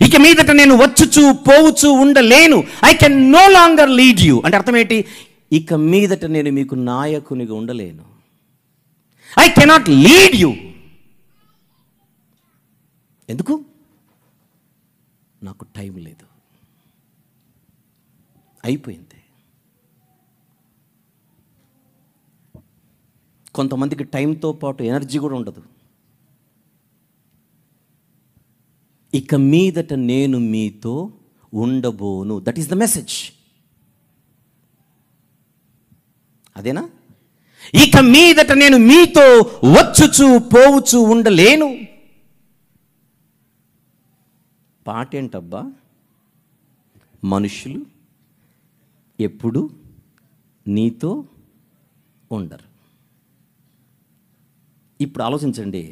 ఇక మీదట నేను వచ్చుచూ పోవుచూ ఉండలేను. I can no longer lead you అంటే అర్థం ఏంటి? ఇక మీదట నేను మీకు నాయకునిగా ఉండలేను. I cannot lead you. ఎందుకు? నాకు టైం లేదు, అయిపోయింది. కొంతమందికి టైంతో పాటు ఎనర్జీ కూడా ఉండదు. ఇక మీదట నేను మీతో ఉండబోను. That is the message. అదేనా? ఇక మీదట నేను మీతో వచ్చుచూ పోవుచూ ఉండలేను. పాట ఏంటబ్బా? మనుషులు ఎప్పుడు నీతో ఉండరు. ఇప్పుడు ఆలోచించండి.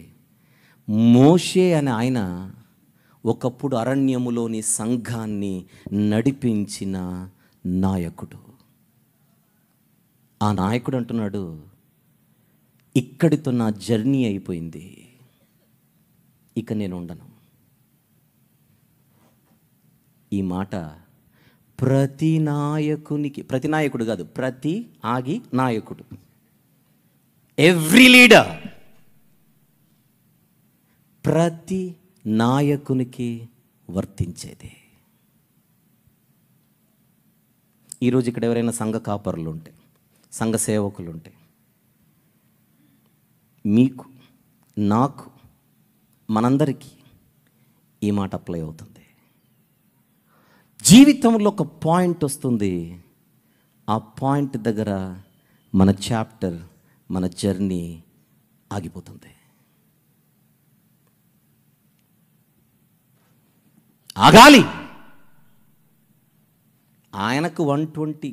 మోషే అనే ఆయన ఒకప్పుడు అరణ్యములోని సంఘాన్ని నడిపించిన నాయకుడు. ఆ నాయకుడు అంటున్నాడు, ఇక్కడితో నా జర్నీ అయిపోయింది, ఇక నేను ఉండను. ఈ మాట ప్రతి నాయకునికి, ప్రతి నాయకుడు కాదు, ప్రతి ఆగి నాయకుడు, ఎవ్రీ లీడర్, ప్రతి నాయకునికి వర్తించేది. ఈరోజు ఇక్కడ ఎవరైనా సంఘ కాపరులు ఉంటే, సంఘ సేవకులు ఉంటే, మీకు, నాకు, మనందరికీ ఈ మాట అప్లై అవుతుంది. జీవితంలో ఒక పాయింట్ వస్తుంది, ఆ పాయింట్ దగ్గర మన చాప్టర్, మన జర్నీ ఆగిపోతుంది. ఆగాలి. ఆయనకు 120,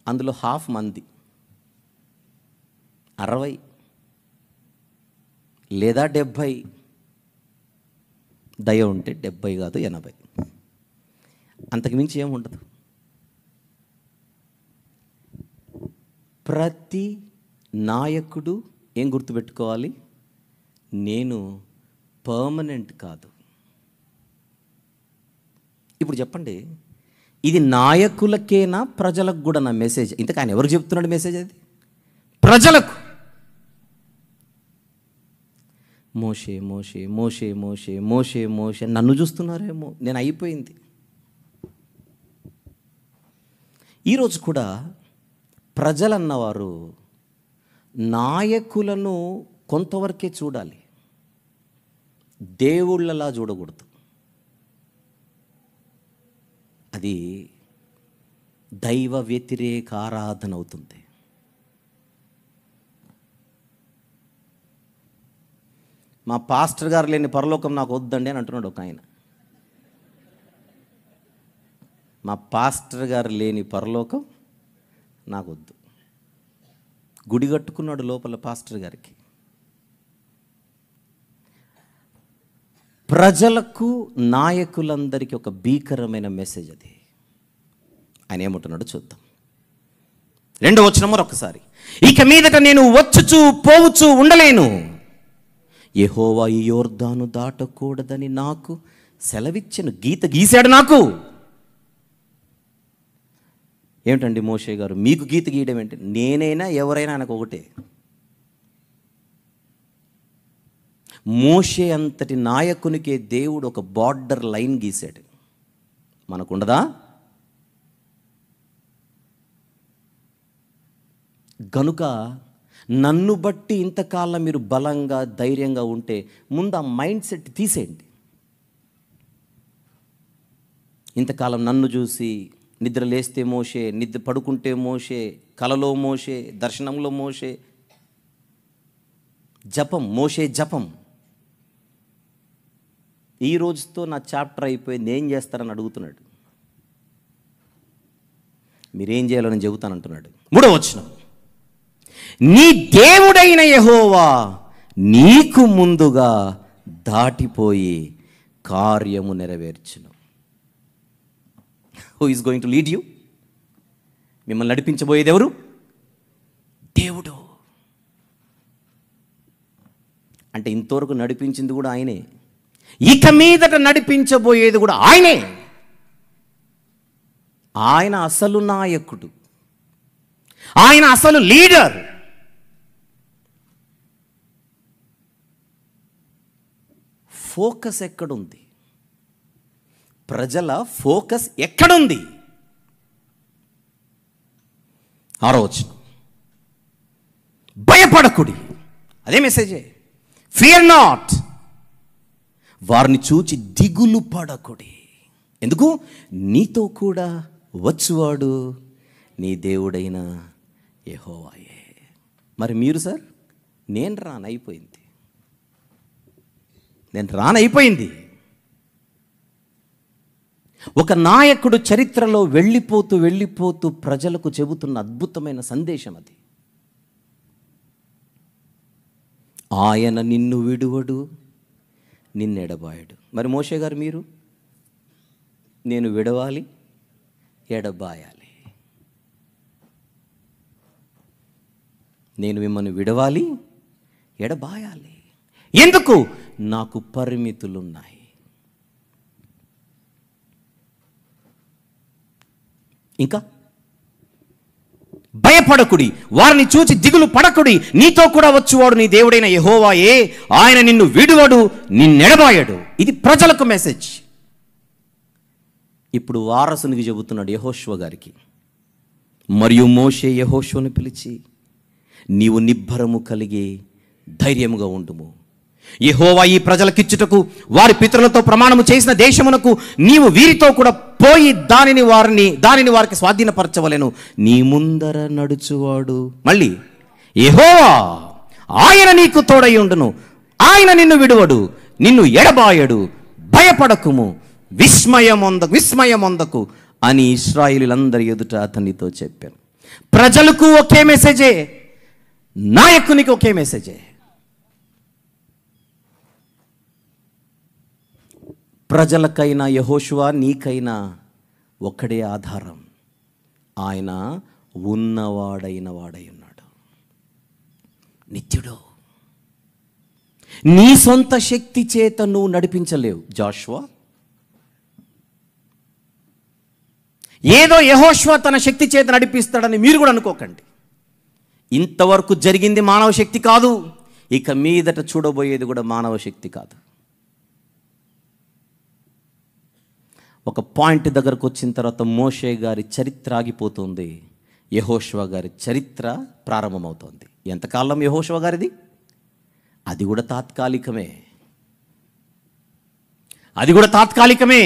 అందులో హాఫ్ మంది 60 లేదా 70, దయ ఉంటే 70 కాదు 80, అంతకుమించి ఏముండదు. ప్రతి నాయకుడు ఏం గుర్తుపెట్టుకోవాలి? నేను పర్మనెంట్ కాదు. ఇప్పుడు చెప్పండి, ఇది నాయకులకేనా ప్రజలకు కూడా నా మెసేజ్? ఇంతకు ఆయన ఎవరు చెప్తున్నాడు మెసేజ్? అది ప్రజలకు. మోషే మోషే మోషే మోషే మోషే మోషే నన్ను చూస్తున్నారేమో, నేను అయిపోయింది. ఈరోజు కూడా ప్రజలన్నవారు నాయకులను కొంతవరకే చూడాలి, దేవుళ్ళలా చూడకూడదు. అది దైవ వ్యతిరేక ఆరాధన అవుతుంది. మా పాస్టర్ గారు లేని పరలోకం నాకు వద్దండి అని అంటున్నాడు ఒక ఆయన. మా పాస్టర్ గారు లేని పరలోకం నాకు వద్దు. గుడి కట్టుకున్నాడు లోపల పాస్టర్ గారికి. ప్రజలకు, నాయకులందరికీ ఒక భీకరమైన మెసేజ్ అది. ఆయన ఏమంటున్నాడో చూద్దాం. 2వ వచనం మరొకసారి. ఇక మీదట నేను వచ్చుచూ పోవుచూ ఉండలేను. యెహోవా ఈ యొర్దాను దాటకూడదని నాకు సెలవిచ్చెను. గీత గీశాడు నాకు. ఏమిటండి మోషే గారు మీకు గీత గీయడం ఏంటి? నేనైనా ఎవరైనా ఆయనకు ఒకటే. మోషే అంతటి నాయకునికే దేవుడు ఒక బార్డర్ లైన్ గీశాడు. మనకుండదా? గనుక నన్ను బట్టి ఇంతకాలం మీరు బలంగా ధైర్యంగా ఉంటే ముందు ఆ మైండ్ సెట్ తీసేయండి. ఇంతకాలం నన్ను చూసి నిద్ర లేస్తే మోషే, నిద్ర పడుకుంటే మోషే, కలలో మోషే, దర్శనంలో మోషే, జపం మోషే జపం. ఈ రోజుతో నా చాప్టర్ అయిపోయింది, ఏం చేస్తారని అడుగుతున్నాడు. మీరేం చేయాలో నేను చెబుతానంటున్నాడు. 3వ వచనం, నీ దేవుడైన యెహోవా నీకు ముందుగా దాటిపోయి కార్యము నెరవేర్చును. Who is going to lead you? మిమ్మల్ని నడిపించబోయేది ఎవరు? దేవుడు. అంటే ఇంతవరకు నడిపించింది కూడా ఆయనే, ఇక మీదట నడిపించబోయేది కూడా ఆయనే. ఆయన అసలు నాయకుడు, ఆయన అసలు లీడర్. ఫోకస్ ఎక్కడుంది? ప్రజల ఫోకస్ ఎక్కడుంది? 6వ వచనం, భయపడకుడి. అదే మెసేజే. Fear not. వారిని చూచి దిగులు పడకుడి. ఎందుకు? నీతో కూడా వచ్చువాడు నీ దేవుడైన యెహోవాయే. మరి మీరు సార్, నేను రానైపోయింది. ఒక నాయకుడు చరిత్రలో వెళ్ళిపోతూ ప్రజలకు చెబుతున్న అద్భుతమైన సందేశం అది. ఆయన నిన్ను విడువడు, నిన్నెడబాయడు. మరి మోషే గారు, మీరు నేను విడవాలి, ఎడబాయాలి. నేను మిమ్మల్ని విడవాలి, ఎడబాయాలి. ఎందుకు? నాకు పరిమితులున్నాయి. ఇంకా భయపడకుడి, వారిని చూచి దిగులు పడకుడి, నీతో కూడా వచ్చువాడు నీ దేవుడైన యెహోవాయే, ఆయన నిన్ను విడువడు, నిన్నెడబాయడు. ఇది ప్రజలకు మెసేజ్. ఇప్పుడు వారసునికి చెబుతున్నాడు యెహోషువ గారికి. మరియు మోషే యెహోషువను పిలిచి, నీవు నిబ్బరము కలిగి ధైర్యముగా ఉండుము. యెహోవా ఈ ప్రజలకిచ్చుటకు వారి పితరులతో ప్రమాణము చేసిన దేశమునకు నీవు వీరితో కూడా పోయి దానిని వారికి స్వాధీనపరచవలెను. నీ ముందర నడుచువాడు మళ్ళీ యెహోవా, ఆయన నీకు తోడై ఉండును, ఆయన నిన్ను విడువడు, నిన్ను ఎడబాయడు. భయపడకుము, విస్మయమొందకు అని ఇశ్రాయేలీయులందరి ఎదుట అతనితో చెప్పాను. ప్రజలకు ఒకే మెసేజే, నాయకునికి ఒకే మెసేజే. ప్రజలకైనా యెహోషువ నీకైనా ఒక్కడే ఆధారం. ఆయన ఉన్నవాడైన వాడై ఉన్నాడు, నిత్యుడు. నీ సొంత శక్తి చేత నువ్వు నడిపించలేవు జాషువా. ఏదో యెహోషువ తన శక్తి చేత నడిపిస్తాడని మీరు కూడా అనుకోకండి. ఇంతవరకు జరిగింది మానవ శక్తి కాదు, ఇక మీదట చూడబోయేది కూడా మానవ శక్తి కాదు. ఒక పాయింట్ దగ్గరకు వచ్చిన తర్వాత మోషే గారి చరిత్ర ఆగిపోతుంది, యెహోషువ గారి చరిత్ర ప్రారంభమవుతోంది. ఎంతకాలం యెహోషువ గారిది? అది కూడా తాత్కాలికమే.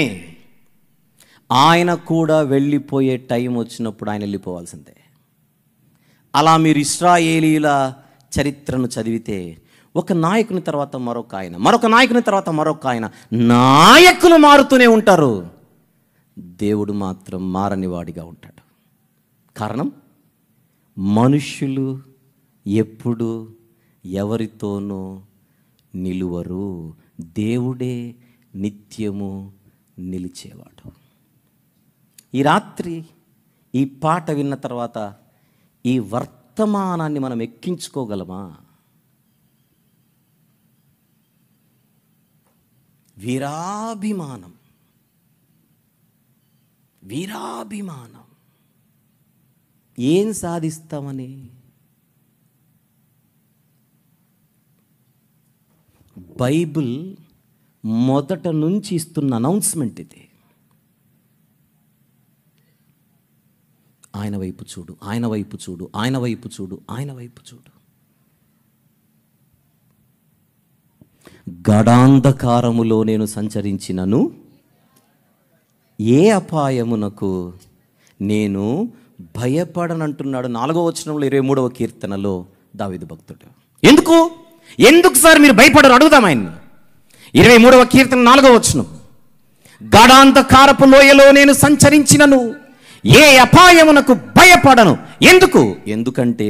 ఆయన కూడా వెళ్ళిపోయే టైం వచ్చినప్పుడు ఆయన వెళ్ళిపోవాల్సిందే. అలా మీరు ఇశ్రాయేలీయుల చరిత్రను చదివితే ఒక నాయకుని తర్వాత మరొక ఆయన, మరొక నాయకుని తర్వాత మరొక ఆయన, నాయకులు మారుతూనే ఉంటారు, దేవుడు మాత్రం మారని వాడిగా ఉంటాడు. కారణం, మనుష్యులు ఎప్పుడు ఎవరితోనూ నిలువరు, దేవుడే నిత్యము నిలిచేవాడు. ఈ రాత్రి ఈ పాట విన్న తర్వాత ఈ వర్తమానాన్ని మనం ఎక్కించుకోగలమా? వీరాభిమానం ఏం సాధిస్తామని. బైబిల్ మొదట నుంచి ఇస్తున్న అనౌన్స్మెంట్ ఇది. ఆయన వైపు చూడు, ఆయన వైపు చూడు, ఆయన వైపు చూడు, ఆయన వైపు చూడు. గాఢాంధకారములో నేను సంచరించినను ఏ అపాయమునకు నేను భయపడనంటున్నాడు. 4వ వచనంలో 23వ కీర్తనలో దావీదు భక్తుడు. ఎందుకు సార్ మీరు భయపడరు? అడుగుదాం ఆయన్ని. 23వ కీర్తన 4వ వచనం, గాఢాంధకారపు లోయలో నేను సంచరించినను ఏ అపాయమునకు భయపడను. ఎందుకంటే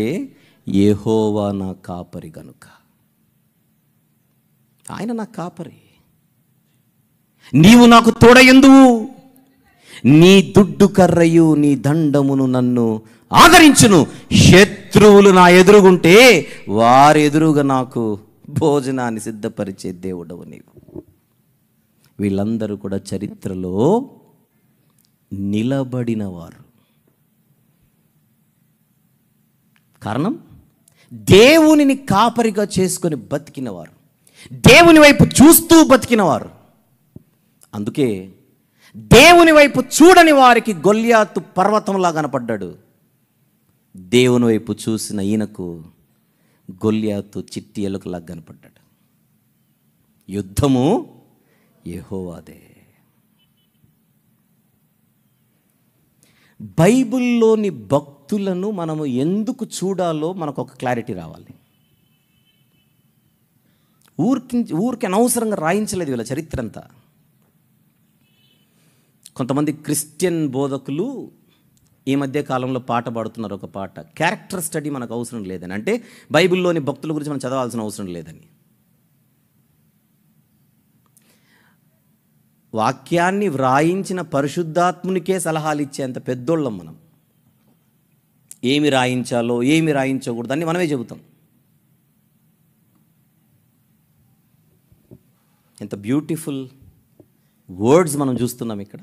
యెహోవా నా కాపరి గనుక. ఆయన నా కాపరి. నీవు నాకు తోడయందువు, నీ దుడ్డు కర్రయు నీ దండమును నన్ను ఆదరించును. శత్రువులు నా ఎదురుగుంటే వారెదురుగా నాకు భోజనాన్ని సిద్ధపరిచే దేవుడవు నీవు. వీళ్ళందరూ కూడా చరిత్రలో నిలబడినవారు. కారణం, దేవునిని కాపరిగా చేసుకొని బతికినవారు, దేవుని వైపు చూస్తూ బతికినవారు. అందుకే దేవుని వైపు చూడని వారికి గొల్యాతు పర్వతంలా కనపడ్డాడు. దేవుని వైపు చూసిన ఈయనకు గొల్యాతు చిట్టి ఎలుకలా కనపడ్డాడు. యుద్ధము యెహోవాదే. బైబిల్లోని భక్తులను మనము ఎందుకు చూడాలో మనకు ఒక క్లారిటీ రావాలి. ఊరికి అనవసరంగా రాయించలేదు వీళ్ళ చరిత్ర అంతా. కొంతమంది క్రిస్టియన్ బోధకులు ఈ మధ్య కాలంలో పాట పాడుతున్నారు. ఒక పాట, క్యారెక్టర్ స్టడీ మనకు అవసరం లేదని, అంటే బైబిల్లోని భక్తుల గురించి మనం చదవాల్సిన అవసరం లేదని. వాక్యాన్ని వ్రాయించిన పరిశుద్ధాత్మునికే సలహాలు ఇచ్చేంత పెద్దోళ్ళం మనం. ఏమి రాయించాలో ఏమి రాయించకూడదు అని మనమే చెబుతాం. ఎంత బ్యూటిఫుల్ వర్డ్స్ మనం చూస్తున్నాం ఇక్కడ.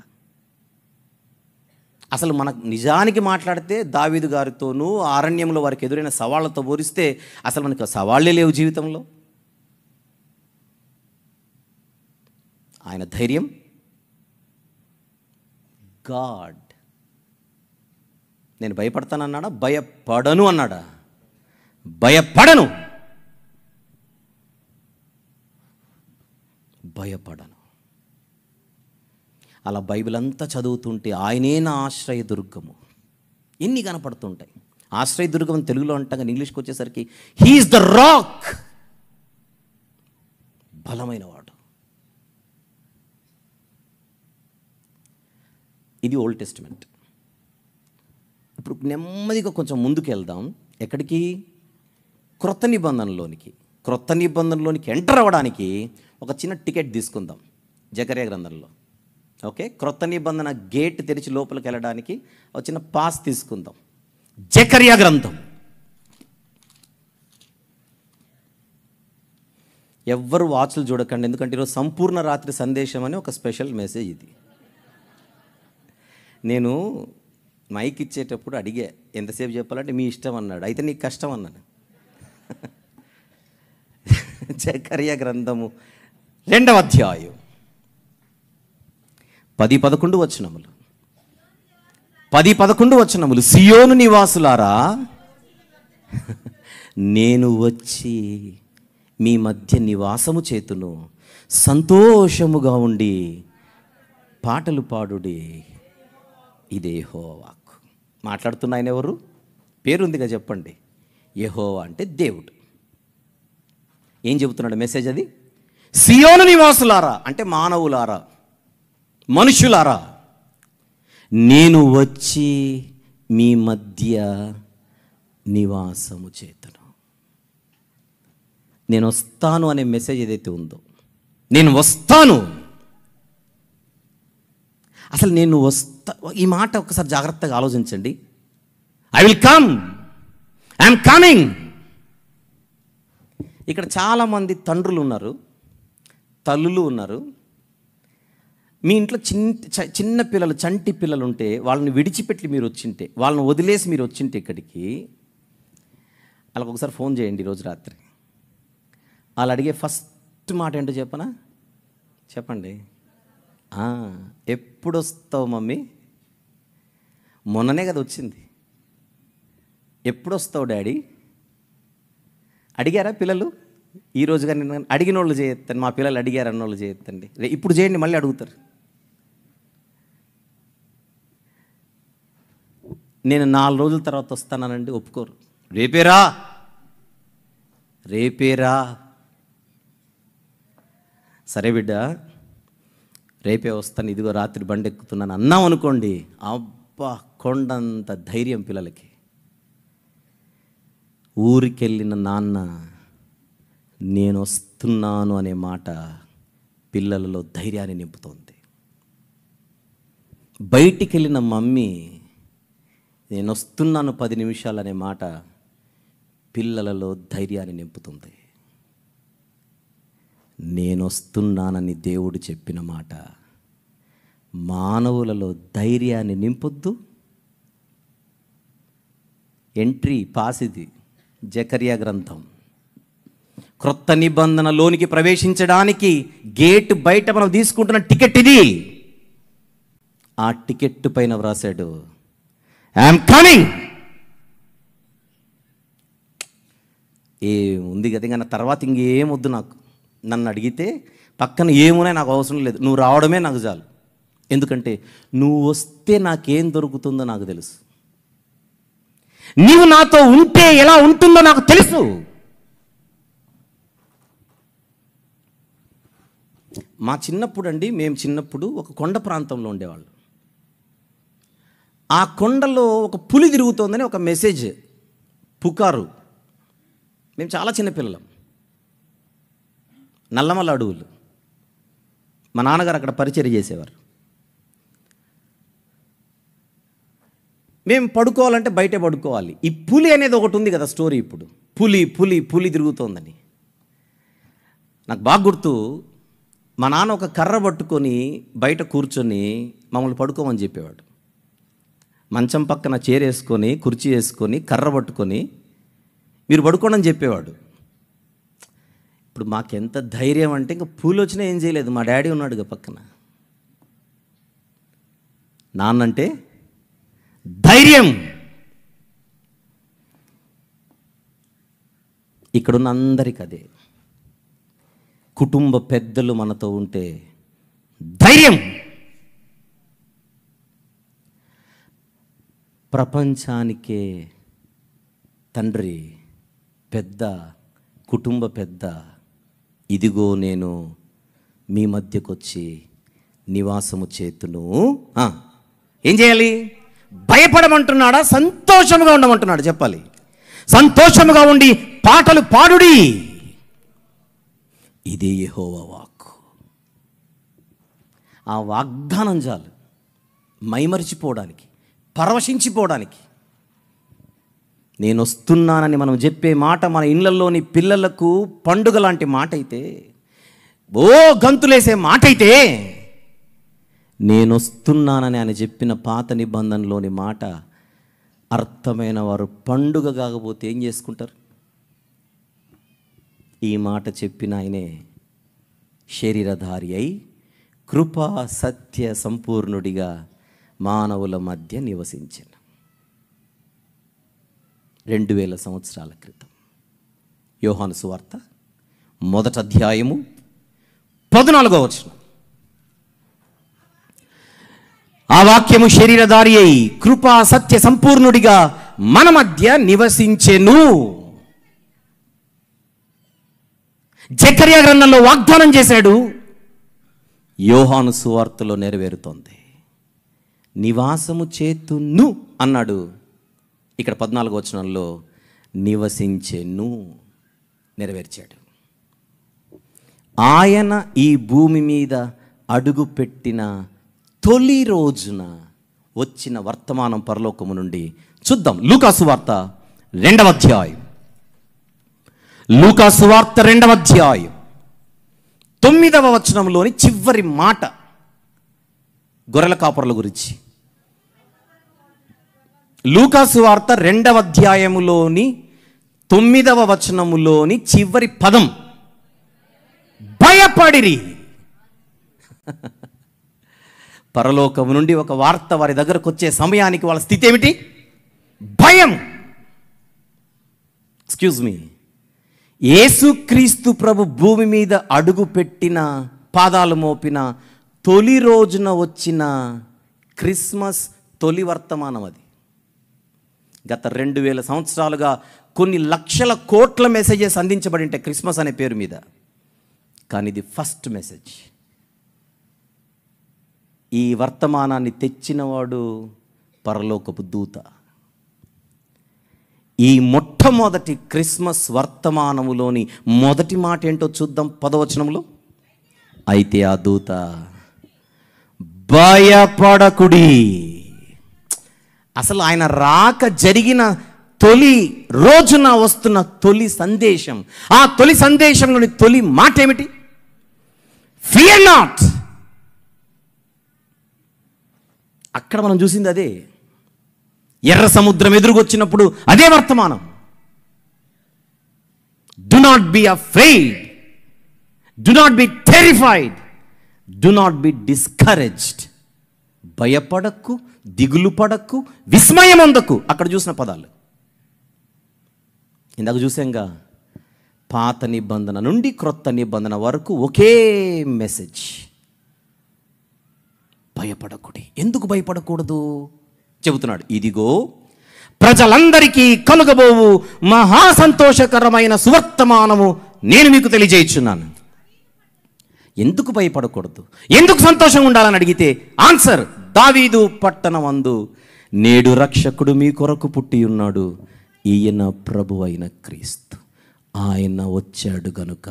అసలు మనకు నిజానికి మాట్లాడితే దావీదు గారితోనూ అరణ్యంలో వారికి ఎదురైన సవాళ్లతో పోలిస్తే అసలు మనకు సవాళ్లే లేవు జీవితంలో. ఆయన ధైర్యం, గాడ్. నేను భయపడతానన్నాడా? భయపడను అన్నాడా? భయపడను, భయపడను. అలా బైబిల్ అంతా చదువుతుంటే ఆయనే నా ఆశ్రయదుర్గము ఎన్ని కనపడుతుంటాయి. ఆశ్రయదుర్గం అని తెలుగులో అంటాం, కానీ ఇంగ్లీష్కి వచ్చేసరికి హీఈస్ ద రాక్, బలమైన వాడు. ఇది ఓల్డ్ టెస్టిమెంట్. ఇప్పుడు నెమ్మదిగా కొంచెం ముందుకు వెళ్దాం. ఎక్కడికి? క్రొత్త నిబంధనలోనికి. క్రొత్త నిబంధనలోనికి ఎంటర్ అవ్వడానికి ఒక చిన్న టికెట్ తీసుకుందాం జకర్యా గ్రంథంలో. ఓకే, క్రొత్త నిబంధన గేట్ తెరిచి లోపలికి వెళ్ళడానికి ఒక చిన్న పాస్ తీసుకుందాం. జకర్యా గ్రంథం. ఎవ్వరు వాచ్లు చూడకండి, ఎందుకంటే ఈరోజు సంపూర్ణ రాత్రి సందేశం అని ఒక స్పెషల్ మెసేజ్ ఇది. నేను మైక్ ఇచ్చేటప్పుడు అడిగా, ఎంతసేపు చెప్పాలంటే మీ ఇష్టం అన్నాడు. అయితే నీకు కష్టం అన్నాను. జకర్యా గ్రంథము 2వ అధ్యాయం 10-11 వచనములు. 10-11 వచనములు. సియోను నివాసులారా, నేను వచ్చి మీ మధ్య నివాసము చేతును, సంతోషముగా ఉండి పాటలు పాడుడి. ఇదే యెహోవా వాక్కు. మాట్లాడుతున్న ఆయన ఎవరు? పేరుందిగా చెప్పండి. యెహోవా అంటే దేవుడు. ఏం చెబుతున్నాడు మెసేజ్? అది సియోను నివాసులారా అంటే మానవులారా, మనుషులారా, నేను వచ్చి మీ మధ్య నివాసము చేతును. నేను వస్తాను అనే మెసేజ్ ఏదైతే ఉందో, నేను వస్తాను, అసలు నేను ఈ మాట ఒకసారి జాగ్రత్తగా ఆలోచించండి. I will come, I'm coming. ఇక్కడ చాలామంది తండ్రులు ఉన్నారు, తల్లులు ఉన్నారు. మీ ఇంట్లో చిన్న పిల్లలు, చంటి పిల్లలు ఉంటే వాళ్ళని విడిచిపెట్టి మీరు వచ్చింటే, వాళ్ళని వదిలేసి మీరు వచ్చింటే ఇక్కడికి, వాళ్ళకి ఒకసారి ఫోన్ చేయండి ఈరోజు రాత్రి. వాళ్ళు అడిగే ఫస్ట్ మాట ఏంటో చెప్పనా? చెప్పండి. ఎప్పుడు వస్తావు మమ్మీ? మొన్ననే కదా వచ్చింది. ఎప్పుడు వస్తావు డాడీ? అడిగారా పిల్లలు? ఈరోజు కానీ నేను అడిగిన వాళ్ళు చేయొద్దండి, మా పిల్లలు అడిగారు అన్న వాళ్ళు చేయొద్దండి. ఇప్పుడు చేయండి, మళ్ళీ అడుగుతారు. నేను 4 రోజుల తర్వాత వస్తానండి, ఒప్పుకోరు. రేపేరా సరే బిడ్డ రేపే వస్తాను, ఇదిగో రాత్రి బండి ఎక్కుతున్నాను అన్నాం అనుకోండి, అబ్బా కొండంత ధైర్యం పిల్లలకి. ఊరికెళ్ళిన నాన్న నేను వస్తున్నాను అనే మాట పిల్లలలో ధైర్యాన్ని నింపుతోంది. బయటికి వెళ్ళిన మమ్మీ నేను వస్తున్నాను 10 నిమిషాలు అనే మాట పిల్లలలో ధైర్యాన్ని నింపుతుంది. నేను వస్తున్నానని దేవుడు చెప్పిన మాట మానవులలో ధైర్యాన్ని నింపొద్దు. ఎంట్రీ పాస్, ఇది జకర్యా గ్రంథం. క్రొత్త నిబంధనలోనికి ప్రవేశించడానికి గేట్ బయట మనం తీసుకుంటున్న టికెట్ ఇది. ఆ టికెట్ పైన వ్రాసాడు ఐఎమ్ కమింగ్. ఏముంది కదా, ఇంకా తర్వాత ఇంకేమొద్దు నాకు. నన్ను అడిగితే పక్కన ఏమున్నాయి నాకు అవసరం లేదు, నువ్వు రావడమే నాకు చాలు. ఎందుకంటే నువ్వు వస్తే నాకేం దొరుకుతుందో నాకు తెలుసు, నీవు నాతో ఉంటే ఎలా ఉంటుందో నాకు తెలుసు. మా చిన్నప్పుడు అండి, మేము చిన్నప్పుడు ఒక కొండ ప్రాంతంలో ఉండేవాళ్ళు. ఆ కొండలో ఒక పులి తిరుగుతోందని ఒక మెసేజ్, పుకారు. మేము చాలా చిన్నపిల్లలం, నల్లమల్ల అడవులు. మా నాన్నగారు అక్కడ పరిచర్య చేసేవారు. మేము పడుకోవాలంటే బయటే పడుకోవాలి. ఈ పులి అనేది ఒకటి ఉంది కదా స్టోరీ. ఇప్పుడు పులి తిరుగుతోందని నాకు బాగా గుర్తు. మా నాన్న ఒక కర్ర పట్టుకొని బయట కూర్చొని మమ్మల్ని పడుకోమని చెప్పేవాడు. మంచం పక్కన చైర్ వేసుకొని, కుర్చీ వేసుకొని, కర్ర పట్టుకొని మీరు పడుకోండి అని చెప్పేవాడు. ఇప్పుడు మాకెంత ధైర్యం అంటే, ఇంకా పూలు వచ్చినా ఏం చేయలేదు, మా డాడీ ఉన్నాడుగా పక్కన. నాన్నంటే ధైర్యం. ఇక్కడున్న అందరికీ అదే. కుటుంబ పెద్దలు మనతో ఉంటే ధైర్యం. ప్రపంచానికే తండ్రి, పెద్ద, కుటుంబ పెద్ద, ఇదిగో నేను మీ మధ్యకు వచ్చి నివాసము చేతును. ఏం చేయాలి? భయపడమంటున్నాడా, సంతోషముగా ఉండమంటున్నాడు? చెప్పాలి. సంతోషముగా ఉండి పాటలు పాడుడి, ఇదే యెహోవా వాక్కు. ఆ వాగ్దానం చాలు మైమరిచిపోవడానికి, పరవశించిపోవడానికి. నేను వస్తున్నానని మనం చెప్పే మాట మన ఇళ్లలోని పిల్లలకు పండుగ లాంటి మాట అయితే, ఓ గంతులేసే మాట అయితే, నేను వస్తున్నానని ఆయన చెప్పిన పాత నిబంధనలోని మాట అర్థమైన వారు పండుగ కాకపోతే ఏం చేసుకుంటారు? ఈ మాట చెప్పిన ఆయనే శరీరధారి అయి కృపా సత్య సంపూర్ణుడిగా మానవుల మధ్య నివసించిన 2000 సంవత్సరాల క్రితం. యోహాను సువార్త 1వ అధ్యాయము 14వ వచనం. ఆ వాక్యము శరీరధారి అయి కృపా సత్య సంపూర్ణుడిగా మన మధ్య నివసించెను. జకర్యా గ్రంథంలో వాగ్దానం చేశాడు, యోహాను సువార్తలో నెరవేరుతోంది. నివాసము చేతును అన్నాడు. ఇక్కడ 14వ వచనంలో నివసించెను, నెరవేర్చాడు. ఆయన ఈ భూమి మీద అడుగుపెట్టిన తొలి రోజున వచ్చిన వర్తమానం పరలోకము నుండి చూద్దాం. లూకా సువార్త 2వ అధ్యాయం. లూకా సువార్త 2వ అధ్యాయం 9వ వచనంలోని చివరి మాట గొర్రెల కాపరుల గురించి. లూకా సువార్త 2వ అధ్యాయములోని 9వ వచనములోని చివరి పదం భయపడిరి. పరలోకము నుండి ఒక వార్త వారి దగ్గరకు వచ్చే సమయానికి వాళ్ళ స్థితి ఏమిటి? భయం. ఎక్స్క్యూజ్ మీ, యేసుక్రీస్తు ప్రభు భూమి మీద అడుగు పెట్టిన, పాదాలు మోపిన తొలి రోజున వచ్చిన క్రిస్మస్ తొలి వర్తమానం అది. గత 2000 సంవత్సరాలుగా కొన్ని లక్షల కోట్ల మెసేజెస్ అందించబడి ఉంటాయి క్రిస్మస్ అనే పేరు మీద, కానీ ఇది ఫస్ట్ మెసేజ్. ఈ వర్తమానాన్ని తెచ్చినవాడు పరలోకపు దూత. ఈ మొట్టమొదటి క్రిస్మస్ వర్తమానములోని మొదటి మాట ఏంటో చూద్దాం 10వ వచనంలో. అయితే ఆ దూత, భయపడకుడి. అసలు ఆయన రాక జరిగిన తొలి రోజున వస్తున్న తొలి సందేశం, ఆ తొలి సందేశంలోని తొలి మాట ఏమిటి? Fear not. అక్కడ మనం చూసింది అదే. ఎర్ర సముద్రం ఎదురుకొచ్చినప్పుడు అదే వర్తమానం. Do not be afraid, do not be terrified, do not be discouraged. భయపడకు, దిగులు పడకు, విస్మయం అందకు. అక్కడ చూసిన పదాలు ఇందాక చూసాంగా. పాత నిబంధన నుండి క్రొత్త నిబంధన వరకు ఒకే మెసేజ్. భయపడకుడి. ఎందుకు భయపడకూడదు చెబుతున్నాడు. ఇదిగో ప్రజలందరికీ కలుగబోవు మహా సంతోషకరమైన సువర్తమానము నేను మీకు తెలియజేయుచున్నాను. ఎందుకు భయపడకూడదు, ఎందుకు సంతోషంగా ఉండాలని అడిగితే ఆన్సర్, దావీదు పట్టణమందు నేడు రక్షకుడు మీ కొరకు పుట్టి ఉన్నాడు, ఈయన ప్రభు అయిన క్రీస్తు. ఆయన వచ్చాడు గనుక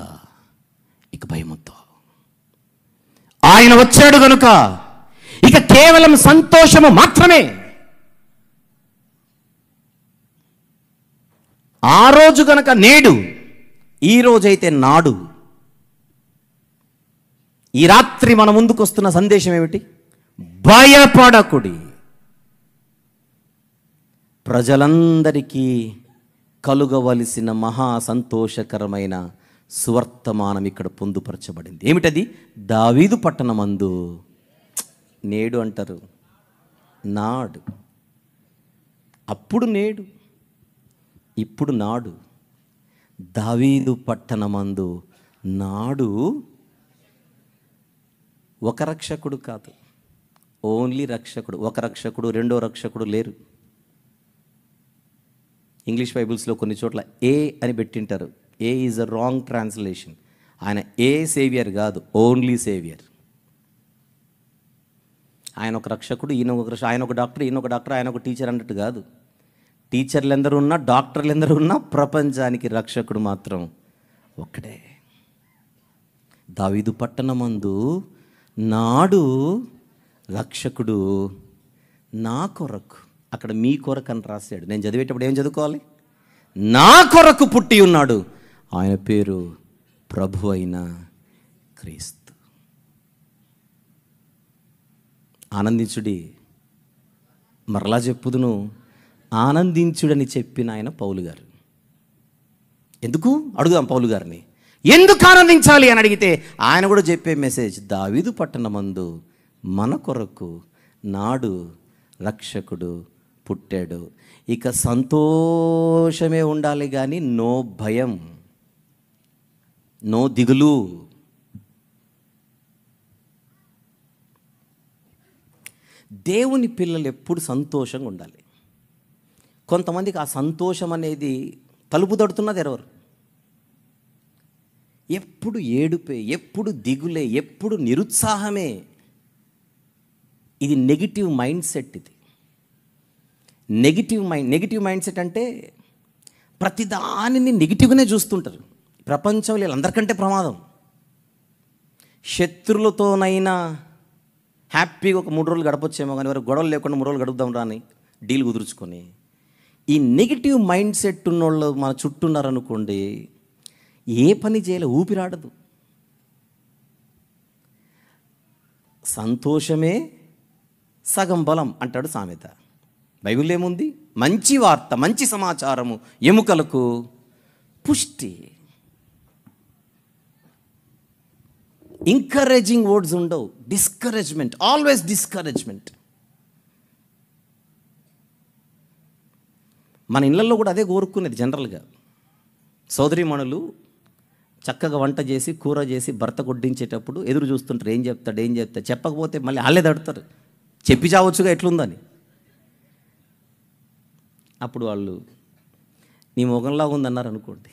ఇక భయముతో, ఆయన వచ్చాడు గనుక ఇక కేవలం సంతోషము మాత్రమే. ఆ రోజు గనక నేడు, ఈ రోజైతే నాడు. ఈ రాత్రి మన ముందుకు వస్తున్న సందేశం ఏమిటి? భయపడకుడి. ప్రజలందరికీ కలుగవలసిన మహా సంతోషకరమైన సువర్తమానం ఇక్కడ పొందుపరచబడింది. ఏమిటది? దావీదు పట్టణమందు. నేడు అంటారు, నాడు. అప్పుడు నేడు, ఇప్పుడు నాడు. దావీదు పట్టణమందు నాడు ఒక రక్షకుడు కాదు, ఓన్లీ రక్షకుడు. ఒక రక్షకుడు, రెండో రక్షకుడు లేరు. ఇంగ్లీష్ బైబిల్స్లో కొన్ని చోట్ల ఏ అని పెట్టింటారు. ఏ ఈజ్ అ రాంగ్ ట్రాన్స్లేషన్. ఆయన ఏ సేవియర్ కాదు, ఓన్లీ సేవియర్. ఆయన ఒక రక్షకుడు, ఈయన ఒక ఆయన ఒక డాక్టర్, ఈయన ఒక డాక్టర్, ఆయన ఒక టీచర్ అన్నట్టు కాదు. టీచర్లు ఎందరూ ఉన్నా, డాక్టర్లు ఎందరూ ఉన్నా, ప్రపంచానికి రక్షకుడు మాత్రం ఒక్కడే. దావీదు పట్టణమందు నాడు రక్షకుడు నా కొరకు, అక్కడ మీ కొరకు అని రాశాడు. నేను చదివేటప్పుడు ఏం చదువుకోవాలి? నా కొరకు పుట్టి ఉన్నాడు, ఆయన పేరు ప్రభు అయిన క్రీస్తు. ఆనందించుడి. మరలా చెప్పుదును, ఆనందించుడని చెప్పిన ఆయన పౌలు గారు. ఎందుకు అడుగుదాం పౌలు గారిని, ఎందుకు ఆనందించాలి అని అడిగితే ఆయన కూడా చెప్పే మెసేజ్, దావీదు పట్టణమందు మన కొరకు నాడు రక్షకుడు పుట్టాడు. ఇక సంతోషమే ఉండాలి కానీ నో భయం, నో దిగులు. దేవుని పిల్లలు ఎప్పుడు సంతోషంగా ఉండాలి. కొంతమందికి ఆ సంతోషం అనేది తలుపు తడుతున్నది ఎవరు? ఎప్పుడు ఏడుపే, ఎప్పుడు దిగులే, ఎప్పుడు నిరుత్సాహమే. ఇది నెగిటివ్ మైండ్ సెట్. ఇది నెగిటివ్ మైండ్ సెట్ అంటే ప్రతిదానిని నెగిటివ్గానే చూస్తుంటారు. ప్రపంచంలో వీళ్ళందరికంటే ప్రమాదం. శత్రులతోనైనా హ్యాపీగా ఒక 3 రోజులు గడపొచ్చేమో, కానీ వారు గొడవలు లేకుండా 3 రోజులు గడుపుదాం రాని డీల్ కుదుర్చుకొని. ఈ నెగిటివ్ మైండ్ సెట్ ఉన్నోళ్ళు మన చుట్టూ ఉన్నారనుకోండి, ఏ పని చేయలే, ఊపిరాడదు. సంతోషమే సగం బలం అంటాడు సామెత. బైబిల్లో ఏముంది? మంచి వార్త, మంచి సమాచారము ఎముకలకు పుష్టి. ఎంకరేజింగ్ వర్డ్స్ ఉండవు, డిస్కరేజ్మెంట్, ఆల్వేస్ డిస్కరేజ్మెంట్. మన ఇళ్ళల్లో కూడా అదే కోరుకునేది జనరల్గా. సోదరీమణులు చక్కగా వంట చేసి కూర చేసి భర్త కొడ్డించేటప్పుడు ఎదురు చూస్తుంటారు, ఏం చెప్తాడు. చెప్పకపోతే మళ్ళీ వాళ్ళే తడతారు, చెప్పి చావచ్చుగా ఎట్లుందని. అప్పుడు వాళ్ళు నీ మొగంలాగా ఉందన్నారు అనుకోండి,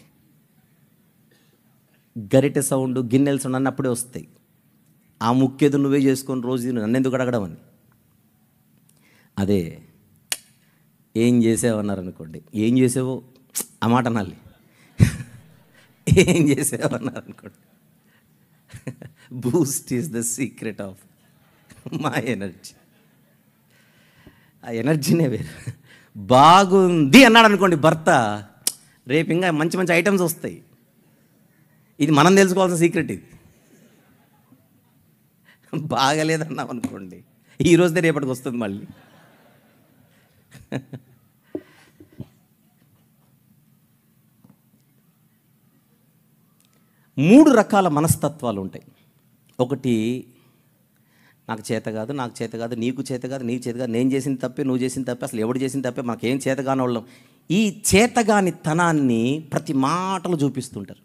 గరిటె సౌండ్ గిన్నెల సౌండ్ అన్నప్పుడే వస్తాయి. ఆ ముక్కేదు నువ్వే చేసుకొని రోజు నన్నెందుకు అడగడం అని. అదే ఏం చేసావన్నారు అనుకోండి, ఏం చేసావో ఆ మాట అనాలి. ఏం చేసావన్నారు అనుకోండి, Boost is the secret of my energy. ఆ ఎనర్జీనే వేరు. బాగుంది అన్నాడు అనుకోండి భర్త, రేపు ఇంకా మంచి మంచి ఐటమ్స్ వస్తాయి. ఇది మనం తెలుసుకోవాల్సిన సీక్రెట్. ఇది బాగలేదన్నాం అనుకోండి, ఈ రోజుదే రేపటికి వస్తుంది మళ్ళీ. మూడు రకాల మనస్తత్వాలు ఉంటాయి. ఒకటి, నాకు చేత కాదు, నీకు చేత కాదు, నేను చేసిన తప్పే, నువ్వు చేసిన తప్పే, అసలు ఎవడు చేసిన తప్పే, మాకేం చేతగాని వాళ్ళం. ఈ చేతగాని తనాన్ని ప్రతి మాటలు చూపిస్తుంటారు.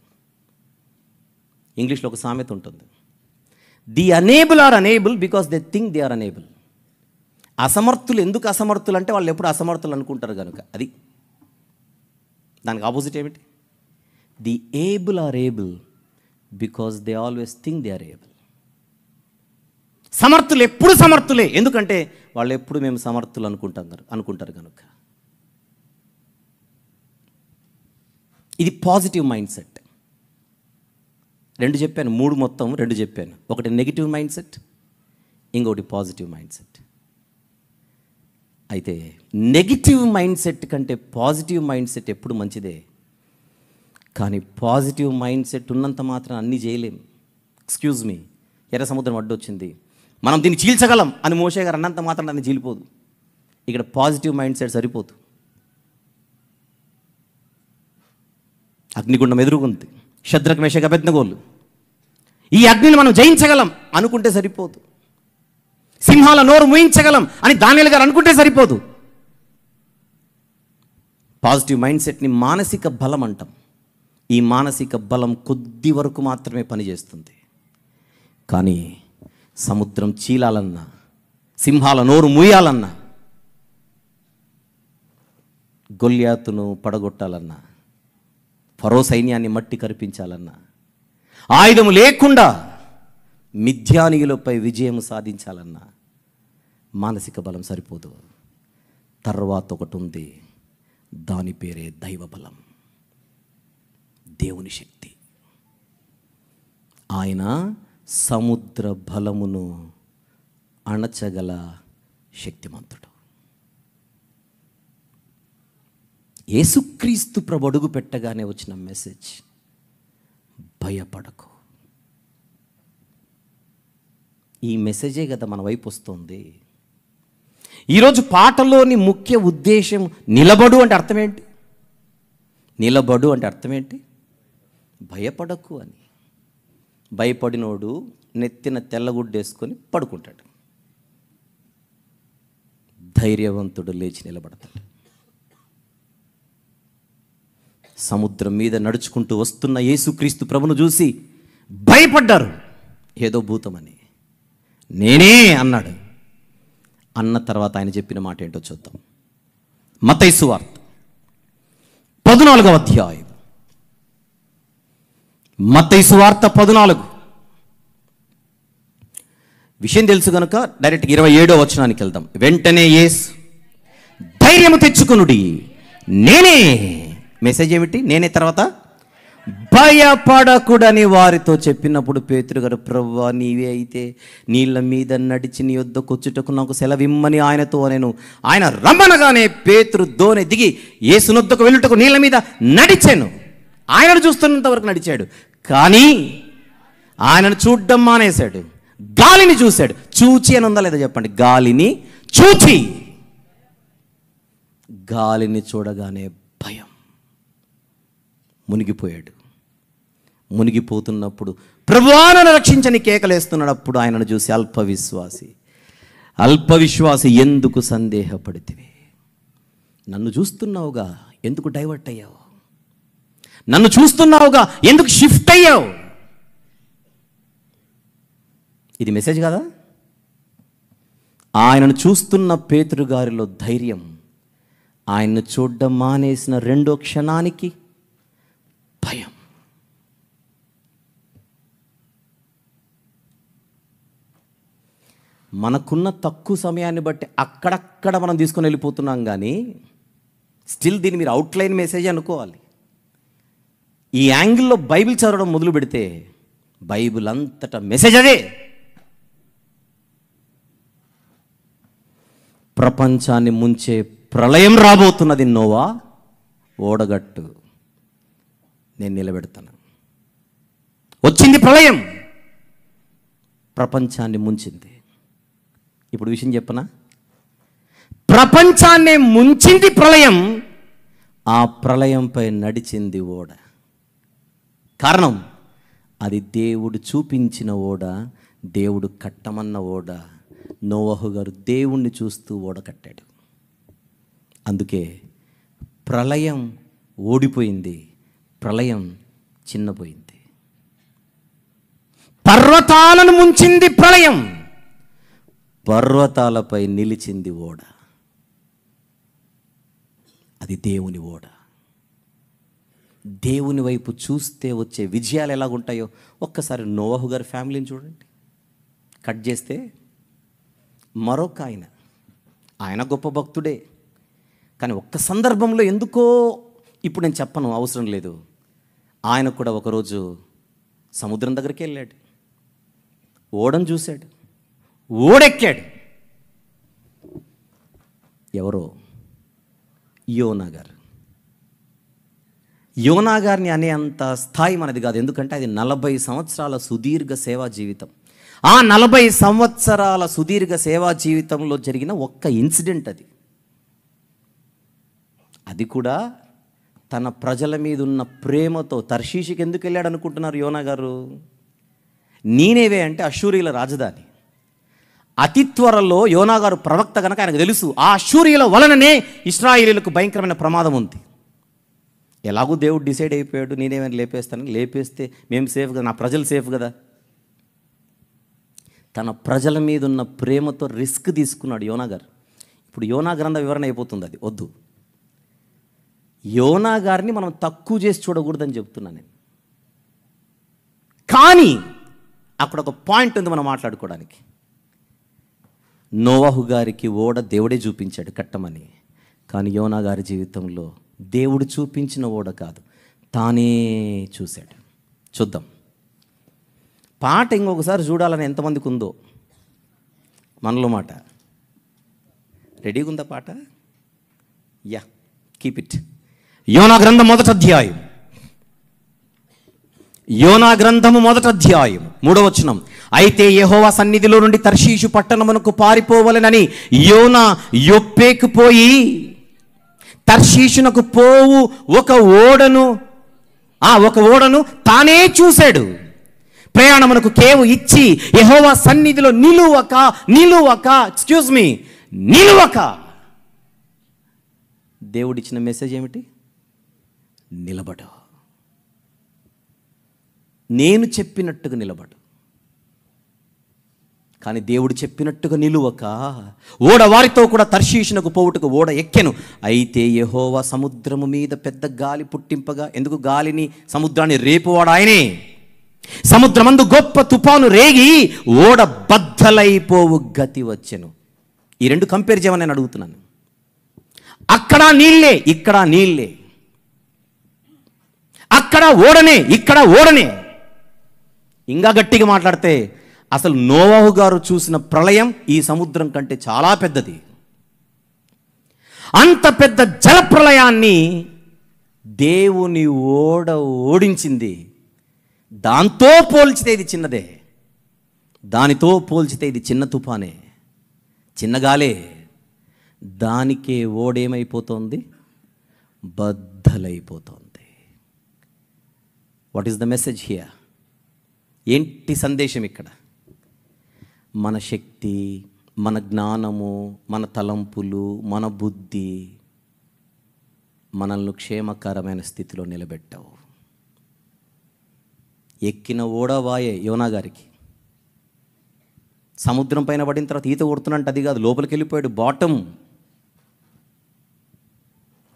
ఇంగ్లీష్లో ఒక సామెత ఉంటుంది, the unable are unable because they think they are unable. అసమర్థులు ఎందుకు అసమర్థులు అంటే వాళ్ళు ఎప్పుడు అసమర్థులు అనుకుంటారు కనుక. అది దానికి ఆపోజిట్ ఏమిటి? The able are able because they always think they are able. సమర్థులు ఎప్పుడు సమర్థులే, ఎందుకంటే వాళ్ళు ఎప్పుడు మేము సమర్థులు అనుకుంటారు కనుక. ఇది పాజిటివ్ మైండ్ సెట్. రెండు చెప్పాను, మూడు మొత్తం రెండు చెప్పాను. ఒకటి నెగిటివ్ మైండ్ సెట్, ఇంకొకటి పాజిటివ్ మైండ్ సెట్. అయితే నెగిటివ్ మైండ్ సెట్ కంటే పాజిటివ్ మైండ్ సెట్ ఎప్పుడు మంచిదే. కానీ పాజిటివ్ మైండ్ సెట్ ఉన్నంత మాత్రం అన్నీ చేయలేం. ఎక్స్క్యూజ్ మీ, ఎర్ర సముద్రం అడ్డొచ్చింది, మనం దీన్ని చీల్చగలం అని మోషే గారు అన్నంత మాత్రం దాన్ని చీలిపోదు. ఇక్కడ పాజిటివ్ మైండ్ సెట్ సరిపోదు. అగ్నిగుండం ఎదురుగుంది, శద్రక్ మేషక్ అబేద్నెగోలు, ఈ అగ్నిని మనం జయించగలం అనుకుంటే సరిపోదు. సింహాల నోరు మూయించగలం అని దానియేలు గారు అనుకుంటే సరిపోదు. పాజిటివ్ మైండ్ సెట్ని మానసిక బలం అంటాం. ఈ మానసిక బలం కొద్ది వరకు మాత్రమే పనిచేస్తుంది. కానీ సముద్రం చీలాలన్నా, సింహాల నోరు మూయాలన్నా, గొల్యాతును పడగొట్టాలన్నా, ఫరో సైన్యాన్ని మట్టి కరిపించాలన్నా, ఆయుధము లేకుండా మిథ్యానీయులపై విజయం సాధించాలన్నా మానసిక బలం సరిపోదు. తర్వాత ఒకటి ఉంది, దాని పేరే దైవ బలం, దేవుని శక్తి. ఆయన సముద్ర బలమును అణచగల శక్తిమంతుడు. యేసుక్రీస్తు ప్రభు అడుగు పెట్టగానే వచ్చిన మెసేజ్, భయపడకు. ఈ మెసేజే కదా మన వైపు వస్తుంది. ఈరోజు పాటలోని ముఖ్య ఉద్దేశం నిలబడు అంటే అర్థం ఏంటి? నిలబడు అంటే అర్థం ఏంటి? భయపడకు అని. భయపడినోడు నెత్తిన తెల్లగుడ్డేసుకొని పడుకుంటాడు, ధైర్యవంతుడు లేచి నిలబడతాడు. సముద్రం మీద నడుచుకుంటూ వస్తున్న యేసుక్రీస్తు ప్రభును చూసి భయపడ్డారు, ఏదో భూతమని. నేనే అన్నాడు. అన్న తర్వాత ఆయన చెప్పిన మాట ఏంటో చూద్దాం. మత్తయి సువార్త 14వ అధ్యాయం. మత్తయి సువార్త 14. విషయం తెలుసు కనుక డైరెక్ట్ 27వ వచనానికి వెళ్దాం. వెంటనే యేసు, ధైర్యము తెచ్చుకొనుడి, నేనే. మెసేజ్ ఏమిటి? నేనే. తర్వాత భయపడకుడని వారితో చెప్పినప్పుడు పేతురు గారు, ప్రభువా నీవే అయితే నీళ్ళ మీద నడిచి నీ యొద్దకు వచ్చుటకు నాకు సెలవిమ్మని ఆయనతో నేను. ఆయన రమ్మనగానే పేతురు దోణి దిగి యేసునొద్దకు వెళ్ళుటకు నీళ్ళ మీద నడిచాను. ఆయనను చూస్తున్నంత వరకు నడిచాడు, కానీ ఆయనను చూడడం మానేశాడు. గాలిని చూశాడు. చూచి అని ఉందా లేదా చెప్పండి? గాలిని చూచి. గాలిని చూడగానే భయం, మునిగిపోయాడు. మునిగిపోతున్నప్పుడు ప్రభువా నన్ను రక్షించని కేకలేస్తున్నాడు. అప్పుడు ఆయనను చూసి, అల్పవిశ్వాసి ఎందుకు సందేహపడితివి? నన్ను చూస్తున్నావుగా, ఎందుకు డైవర్ట్ అయ్యావు? నన్ను చూస్తున్నావుగా, ఎందుకు షిఫ్ట్ అయ్యావు? ఇది మెసేజ్ కదా. ఆయనను చూస్తున్న పేతురు గారిలో ధైర్యం, ఆయన్ను చూడడం మానేసిన రెండో క్షణానికి భయం. మనకున్న తక్కువ సమయాన్ని బట్టి అక్కడక్కడ మనం తీసుకొని వెళ్ళిపోతున్నాం, కానీ స్టిల్ దీన్ని మీరు అవుట్లైన్ మెసేజ్ అనుకోవాలి. ఈ యాంగిల్లో బైబిల్ చదవడం మొదలు పెడితే బైబిల్ అంతటా మెసేజ్ అదే. ప్రపంచాన్ని ముంచే ప్రళయం రాబోతున్నది, నోవా ఓడగట్టు, నేను నిలబెడతాను. వచ్చింది ప్రళయం, ప్రపంచాన్ని ముంచింది. ఇప్పుడు విషయం చెప్పనా, ప్రపంచాన్ని ముంచింది ప్రళయం, ఆ ప్రళయంపై నడిచింది ఓడ. కారణం, అది దేవుడు చూపించిన ఓడ, దేవుడు కట్టమన్న ఓడ. నోవహు గారు దేవుణ్ణి చూస్తూ ఓడ కట్టాడు. అందుకే ప్రళయం ఓడిపోయింది, ప్రళయం చిన్నపోయింది. పర్వతాలను ముంచింది ప్రళయం, పర్వతాలపై నిలిచింది ఓడ. అది దేవుని ఓడ. దేవుని వైపు చూస్తే వచ్చే విజయాలు ఎలాగుంటాయో ఒక్కసారి నోవహు గారి ఫ్యామిలీని చూడండి. కట్ చేస్తే మరొక ఆయన గొప్ప భక్తుడే, కానీ ఒక్క సందర్భంలో ఎందుకో, ఇప్పుడు నేను చెప్పను, అవసరం లేదు, ఆయన కూడా ఒకరోజు సముద్రం దగ్గరికి వెళ్ళాడు, ఓడను చూశాడు, ఓడెక్కాడు. ఎవరో యోనా గారు. యోనా గారిని అనే అంత స్థాయి మనది కాదు, ఎందుకంటే అది 40 సంవత్సరాల సుదీర్ఘ సేవా జీవితం. ఆ 40 సంవత్సరాల సుదీర్ఘ సేవా జీవితంలో జరిగిన ఒక్క ఇన్సిడెంట్ అది కూడా తన ప్రజల మీద ఉన్న ప్రేమతో. తర్షీషుకి ఎందుకు వెళ్ళాడు అనుకుంటున్నారు యోనా గారు? నీనేవే అంటే అష్షూరీయుల రాజధాని. అతి త్వరలో యోనా గారు ప్రవక్త కనుక ఆయనకు తెలుసు, ఆ అష్షూరీయుల వలననే ఇశ్రాయేలీయులకు భయంకరమైన ప్రమాదం ఉంది. ఎలాగూ దేవుడు డిసైడ్ అయిపోయాడు, నేనేమైనా లేపేస్తానని. లేపేస్తే మేము సేఫ్ కదా, నా ప్రజలు సేఫ్ కదా. తన ప్రజల మీద ఉన్న ప్రేమతో రిస్క్ తీసుకున్నాడు యోనా గారు. ఇప్పుడు యోనా గ్రంథ వివరణ అయిపోతుంది, అది వద్దు. యోనా గారిని మనం తక్కువ చేసి చూడకూడదని చెప్తున్నాను నేను. కానీ అక్కడ ఒక పాయింట్ ఉంది మనం మాట్లాడుకోవడానికి. నోవహు గారికి ఓడ దేవుడే చూపించాడు కట్టమని, కానీ యోనా గారి జీవితంలో దేవుడు చూపించిన ఓడ కాదు, తానే చూశాడు. చూద్దాం పాట ఇంకొకసారి చూడాలని ఎంతమందికి ఉందో మనలో మాట. రెడీగా ఉందా పాట? Yeah, keep it. యోనా గ్రంథం 1వ అధ్యాయం, యోనా గ్రంథము 1వ అధ్యాయం 3వ వచనం. అయితే యెహోవా సన్నిధిలో నుండి తర్షీషు పట్టణమునకు పారిపోవలెనని యోనా యొప్పేకు పోయి తర్షీషునకు పోవు ఒక ఓడను తానే చూశాడు. ప్రయాణమునకు కేవు ఇచ్చి యెహోవా సన్నిధిలో నిలువక దేవుడిచ్చిన మెసేజ్ ఏమిటి? నిలబడు, నేను చెప్పినట్టుగా నిలబడు. కానీ దేవుడు చెప్పినట్టుగా నిలువక ఓడ వారితో కూడా తర్షీషునకు పోవుటకు ఓడ ఎక్కెను. అయితే యెహోవా సముద్రము మీద పెద్ద గాలి పుట్టింపగా, ఎందుకు గాలిని సముద్రాన్ని రేపువాడు ఆయనే, సముద్రమందు గొప్ప తుఫాను రేగి ఓడ బద్దలైపోవు గతి వచ్చెను. ఈ రెండు కంపేర్ చేయమని నేను అడుగుతున్నాను. అక్కడ నీళ్ళే, ఇక్కడ నీళ్ళే. అక్కడ ఓడనే, ఇక్కడ ఓడనే. ఇంకా గట్టిగా మాట్లాడితే అసలు నోవహు గారు చూసిన ప్రళయం ఈ సముద్రం కంటే చాలా పెద్దది. అంత పెద్ద జల ప్రళయాన్ని దేవుని ఓడ ఓడించింది. దాంతో పోల్చితే ఇది చిన్నదే, దానితో పోల్చితే ఇది చిన్న తుఫానే, చిన్నగాలే. దానికే ఓడేమైపోతుంది? బద్దలైపోతుంది. What is the message here? ఏంటి సందేశం ఇక్కడ? మన శక్తి, మన జ్ఞానము, మన తలంపులు, మన బుద్ధి మనల్ని క్షేమకరమైన స్థితిలో నిలబెట్టవు. ఎక్కిన ఓడవాయే యోనా గారికి. సముద్రం పైన పడిన తర్వాత ఈత కొడుతున్నట్టు అది కాదు, లోపలికి వెళ్ళిపోయాడు. బాటమ్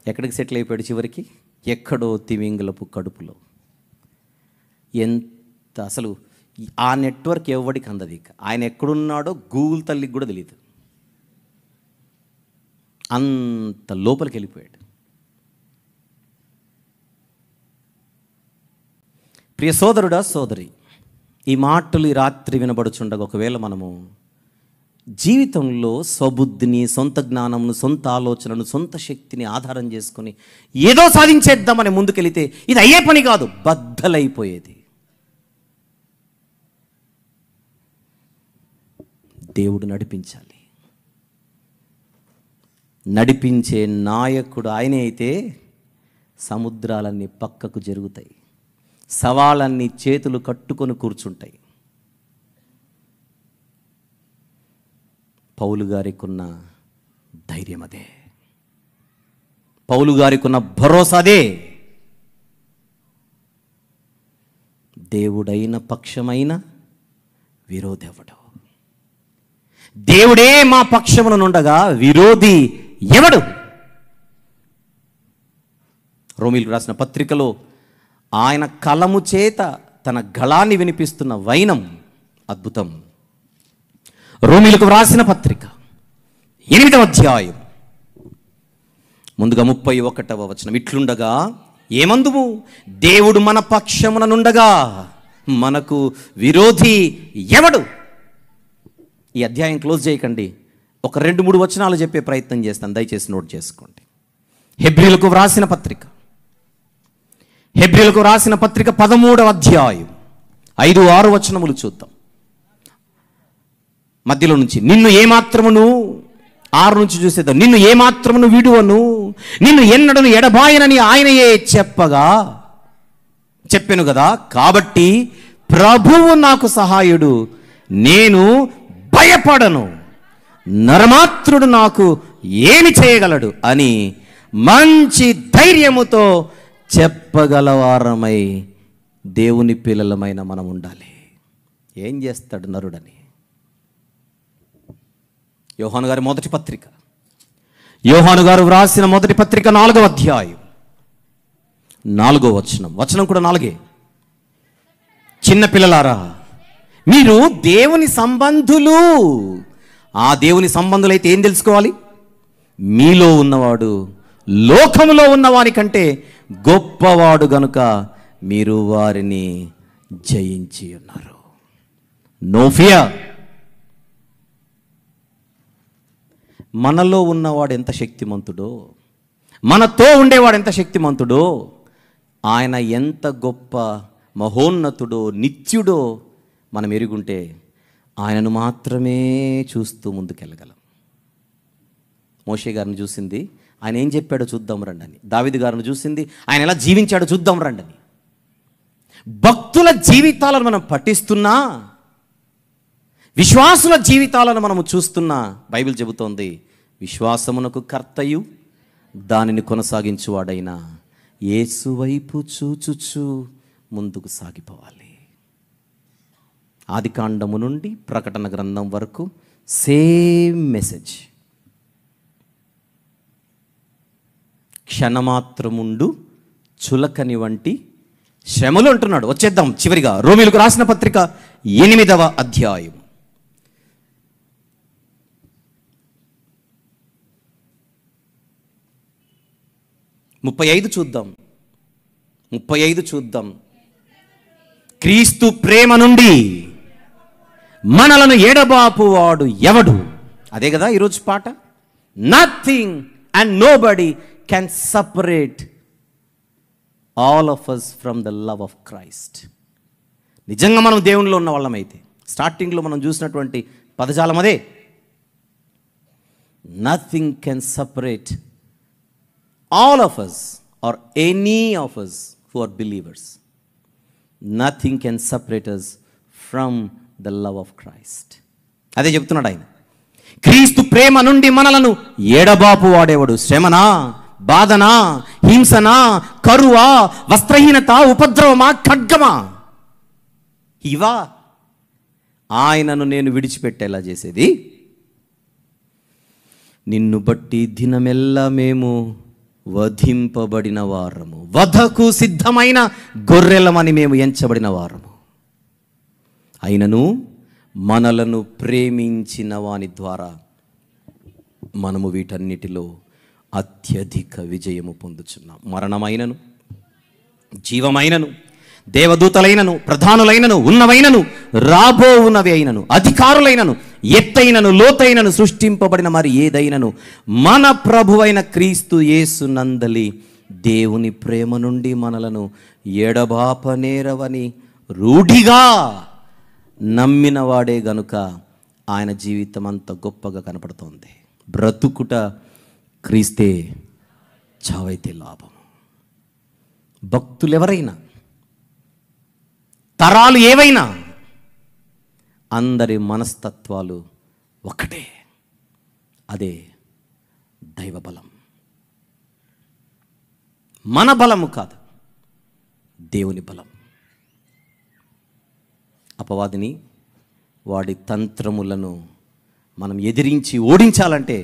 ఎక్కడికి సెటిల్ అయిపోయాడు చివరికి? ఎక్కడో తిమింగలపు కడుపులో. ఎంత అసలు ఆ నెట్వర్క్ ఎవరికి అందది. ఆయన ఎక్కడున్నాడో గూగుల్ తల్లికి కూడా తెలియదు, అంత లోపలికి వెళ్ళిపోయాడు. ప్రియ సోదరుడా, సోదరి, ఈ మాటలు ఈ రాత్రి వినబడుచుండగా ఒకవేళ మనము జీవితంలో స్వబుద్ధిని, సొంత జ్ఞానమును, సొంత ఆలోచనను, సొంత శక్తిని ఆధారం చేసుకొని ఏదో సాధించేద్దామని ముందుకెళితే ఇది అయ్యే పని కాదు, బద్దలైపోయేది. దేవుడు నడిపించాలి. నడిపించే నాయకుడు ఆయనే అయితే సముద్రాలన్నీ పక్కకు జరుగుతాయి, సవాళ్ళన్నీ చేతులు కట్టుకొని కూర్చుంటాయి. పౌలు గారికి ఉన్న ధైర్యం అదే, పౌలు గారికి ఉన్న భరోసా అదే. దేవుడైన పక్షమైన విరోధెవడు? దేవుడే మా పక్షముననుండగా విరోధి ఎవడు? రోమీయులకు రాసిన పత్రికలో ఆయన కలము చేత తన గళాన్ని వినిపిస్తున్న వైనం అద్భుతం. రోమీయులకు వ్రాసిన పత్రిక 8వ అధ్యాయం ముందుగా 31వ వచనం. ఇట్లుండగా ఏమందుము? దేవుడు మన పక్షముననుండగా మనకు విరోధి ఎవడు? ఈ అధ్యాయం క్లోజ్ చేయకండి, ఒక 2-3 వచనాలు చెప్పే ప్రయత్నం చేస్తాను, దయచేసి నోట్ చేసుకోండి. హెబ్రీయులకు వ్రాసిన పత్రిక 13వ అధ్యాయం 5-6 వచనములు చూద్దాం. మధ్యలో నుంచి, నిన్ను ఏమాత్రమును 6 నుంచి చూసేద్దాం. నిన్ను ఏమాత్రమును విడువను, నిన్ను ఎన్నడను ఎడబాయనని ఆయనయే చెప్పెను కదా. కాబట్టి ప్రభువు నాకు సహాయుడు, నేను భయపడను, నరమాత్రుడు నాకు ఏమి చేయగలడు అని మంచి ధైర్యముతో చెప్పగలవారమై దేవుని పిల్లలమైన మనం ఉండాలి. ఏం చేస్తాడు నరుడని? యోహాను గారి మొదటి పత్రిక, యోహాను గారు వ్రాసిన మొదటి పత్రిక 4వ అధ్యాయం 4వ వచనం కూడా 4. చిన్న పిల్లలారా, మీరు దేవుని సంబంధులు. ఆ దేవుని సంబంధులైతే ఏం తెలుసుకోవాలి? మీలో ఉన్నవాడు లోకములో ఉన్నవాని కంటే గొప్పవాడు గనుక మీరు వారిని జయించి ఉన్నారు. No fear. మనలో ఉన్నవాడు ఎంత శక్తిమంతుడో, మనతో ఉండేవాడు ఎంత శక్తిమంతుడో, ఆయన ఎంత గొప్ప మహోన్నతుడో, నిత్యుడో మనం ఎరుగుంటే ఆయనను మాత్రమే చూస్తూ ముందుకెళ్ళగలం. మోషే గారిని చూసింది ఆయన ఏం చెప్పాడో చూద్దాం రండని, దావీదు గారిని చూసింది ఆయన ఎలా జీవించాడో చూద్దాం రండని. భక్తుల జీవితాలను మనం పఠిస్తున్నా, విశ్వాసుల జీవితాలను మనము చూస్తున్నా, బైబిల్ చెబుతోంది విశ్వాసమునకు కర్తయు దానిని కొనసాగించువాడైన యేసు వైపు చూచుచు ముందుకు సాగిపోవాలి. ఆదికాండము నుండి ప్రకటన గ్రంథం వరకు సేమ్ మెసేజ్. క్షణమాత్రముండు చులకని వంటి శ్రమలు అంటున్నాడు. వచ్చేద్దాం చివరిగా రోమీయులకు రాసిన పత్రిక 8వ అధ్యాయం 35 చూద్దాం. 35 చూద్దాం. క్రీస్తు ప్రేమ నుండి మనలను ఎడబాపువాడు ఎవడు? అదే కదా ఈరోజు పాట. Nothing and nobody can separate all of us from the love of Christ. నిజంగా మనం దేవునిలో ఉన్న వాళ్ళమైతే, స్టార్టింగ్లో మనం చూసినటువంటి పదజాలం అదే. Nothing can separate all of us or any of us who are believers. Nothing can separate us from the love of Christ. అదే చెప్తున్నాడు ఆయన. క్రీస్తు ప్రేమ నుండి మనలను ఎడబాపు వాడేవాడు శ్రమనా, బాధనా, హింసనా, కరువా, వస్త్రహీనత, ఉపద్రవమా, ఖడ్గమా? ఇవా ఆయనను నేను విడిచిపెట్టేలా చేసేది? నిన్ను బట్టి దినమెల్లా మేము వధింపబడిన వారము, వధకు సిద్ధమైన గొర్రెలమని మేము ఎంచబడిన వారము. అయినను మనలను ప్రేమించిన వాని ద్వారా మనము వీటన్నిటిలో అత్యధిక విజయము పొందుచున్నాం. మరణమైనను, జీవమైనను, దేవదూతలైనను, ప్రధానులైనను, ఉన్నవైనను, రాబోవునవి అయినను, అధికారులైనను, ఎత్తైనను, లోతైనను, సృష్టింపబడిన మరి ఏదైనను మన ప్రభువైన క్రీస్తు యేసు నందలి దేవుని ప్రేమ నుండి మనలను ఎడబాపనేరవని రూఢిగా నమ్మిన వాడే గనుక ఆయన జీవితం అంత గొప్పగా కనపడుతోంది. బ్రతుకుట క్రీస్తే, చావైతే లాభం. భక్తులు ఎవరైనా, తరాలు ఏవైనా, అందరి మనస్తత్వాలు ఒకటే. అదే దైవబలం. మన బలము కాదు, దేవుని బలం. అపవాదిని, వాడి తంత్రములను మనం ఎదిరించి ఓడించాలంటే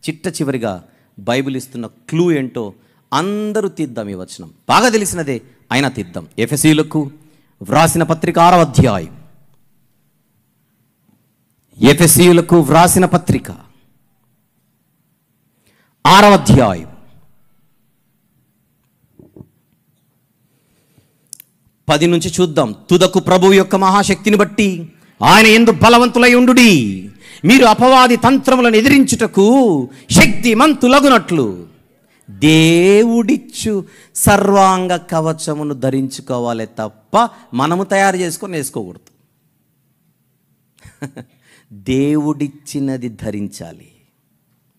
చిట్ట చివరిగా బైబిల్ ఇస్తున్న క్లూ ఏంటో అందరూ తీద్దాం. ఈ వచనం బాగా తెలిసినదే, అయినా తీద్దాం. ఎఫెసీయులకు వ్రాసిన పత్రిక 6వ అధ్యాయం. ఎఫెసీయులకు వ్రాసిన పత్రిక 6వ అధ్యాయం 10 నుంచి చూద్దాం. తుదకు ప్రభువు యొక్క మహాశక్తిని బట్టి ఆయన యందు బలవంతులై ఉండుడి, మీరు అపవాది తంత్రములను ఎదిరించుటకు శక్తిమంతులగునట్లు దేవుడిచ్చు సర్వాంగ కవచమును ధరించుకోవాలి తప్ప మనము తయారు చేసుకొని వేసుకోకూడదు. దేవుడిచ్చినది ధరించాలి.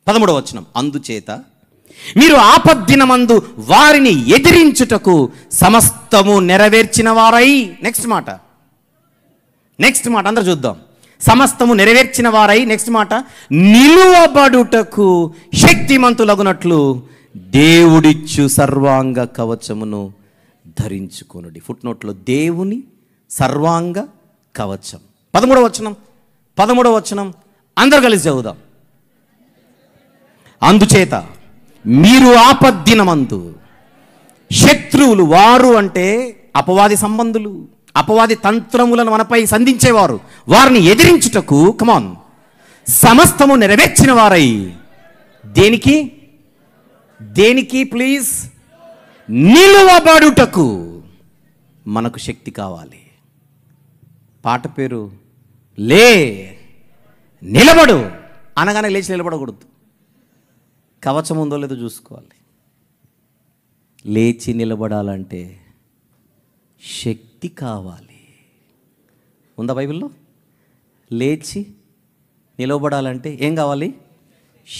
13వ వచనం, అందుచేత మీరు ఆపద్దినమందు వారిని ఎదిరించుటకు సమస్తము నెరవేర్చిన వారై, నెక్స్ట్ మాట అందరూ చూద్దాం. సమస్తము నెరవేర్చిన వారై, నెక్స్ట్ మాట, నిలువబడుటకు శక్తిమంతులగునట్లు దేవుడిచ్చు సర్వాంగ కవచమును ధరించుకొనుడి. ఫుట్ నోట్లో దేవుని సర్వాంగ కవచం. 13వ వచనం అందరు కలిసి చదువుదాం. అందుచేత మీరు ఆపద్దినమందు, శత్రువులు, వారు అంటే అపవాది సంబంధులు, అపవాది తంత్రములను మనపై సంధించేవారు, వారిని ఎదిరించుటకు కమాన్ సమస్తము నెరవేర్చిన వారై, దేనికి ప్లీజ్, నిలువబడుటకు మనకు శక్తి కావాలి. పాట పేరు లే నిలబడు అనగానే లేచి నిలబడకూడదు. కవచం ఉందో లేదో చూసుకోవాలి. లేచి నిలబడాలంటే శక్తి కావాలి. ఉందా బైబిల్లో? లేచి నిలబడాలంటే ఏం కావాలి?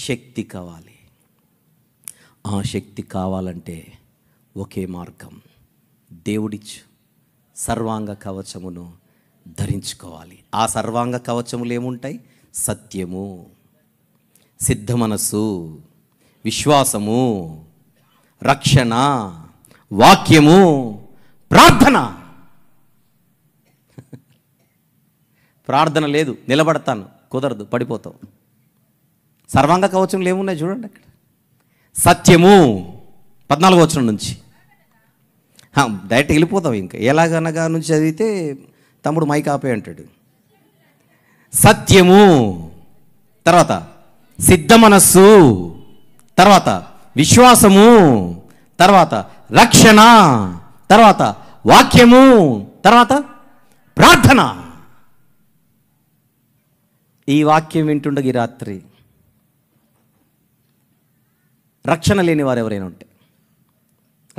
శక్తి కావాలి. ఆ శక్తి కావాలంటే ఒకే మార్గం, దేవుడిచ్చు సర్వాంగ కవచమును ధరించుకోవాలి. ఆ సర్వాంగ కవచములు ఏముంటాయి? సత్యము, సిద్ధ మనస్సు, విశ్వాసము, రక్షణ, వాక్యము, ప్రార్థన. ప్రార్థన లేదు, నిలబడతాను, కుదరదు, పడిపోతావు. సర్వాంగ కవచములు ఏమున్నాయి చూడండి అక్కడ. సత్యము 14వ వచనం నుంచి డైరెక్ట్ వెళ్ళిపోతావు. ఇంకా ఎలాగనగా నుంచి చదివితే తమ్ముడు మైక్ ఆపే అంటాడు. సత్యము, తర్వాత సిద్ధ మనస్సు, తర్వాత విశ్వాసము, తర్వాత రక్షణ, తర్వాత వాక్యము, తర్వాత ప్రార్థన. ఈ వాక్యం వింటుండగా ఈ రాత్రి రక్షణ లేని వారు ఎవరైనా ఉంటే,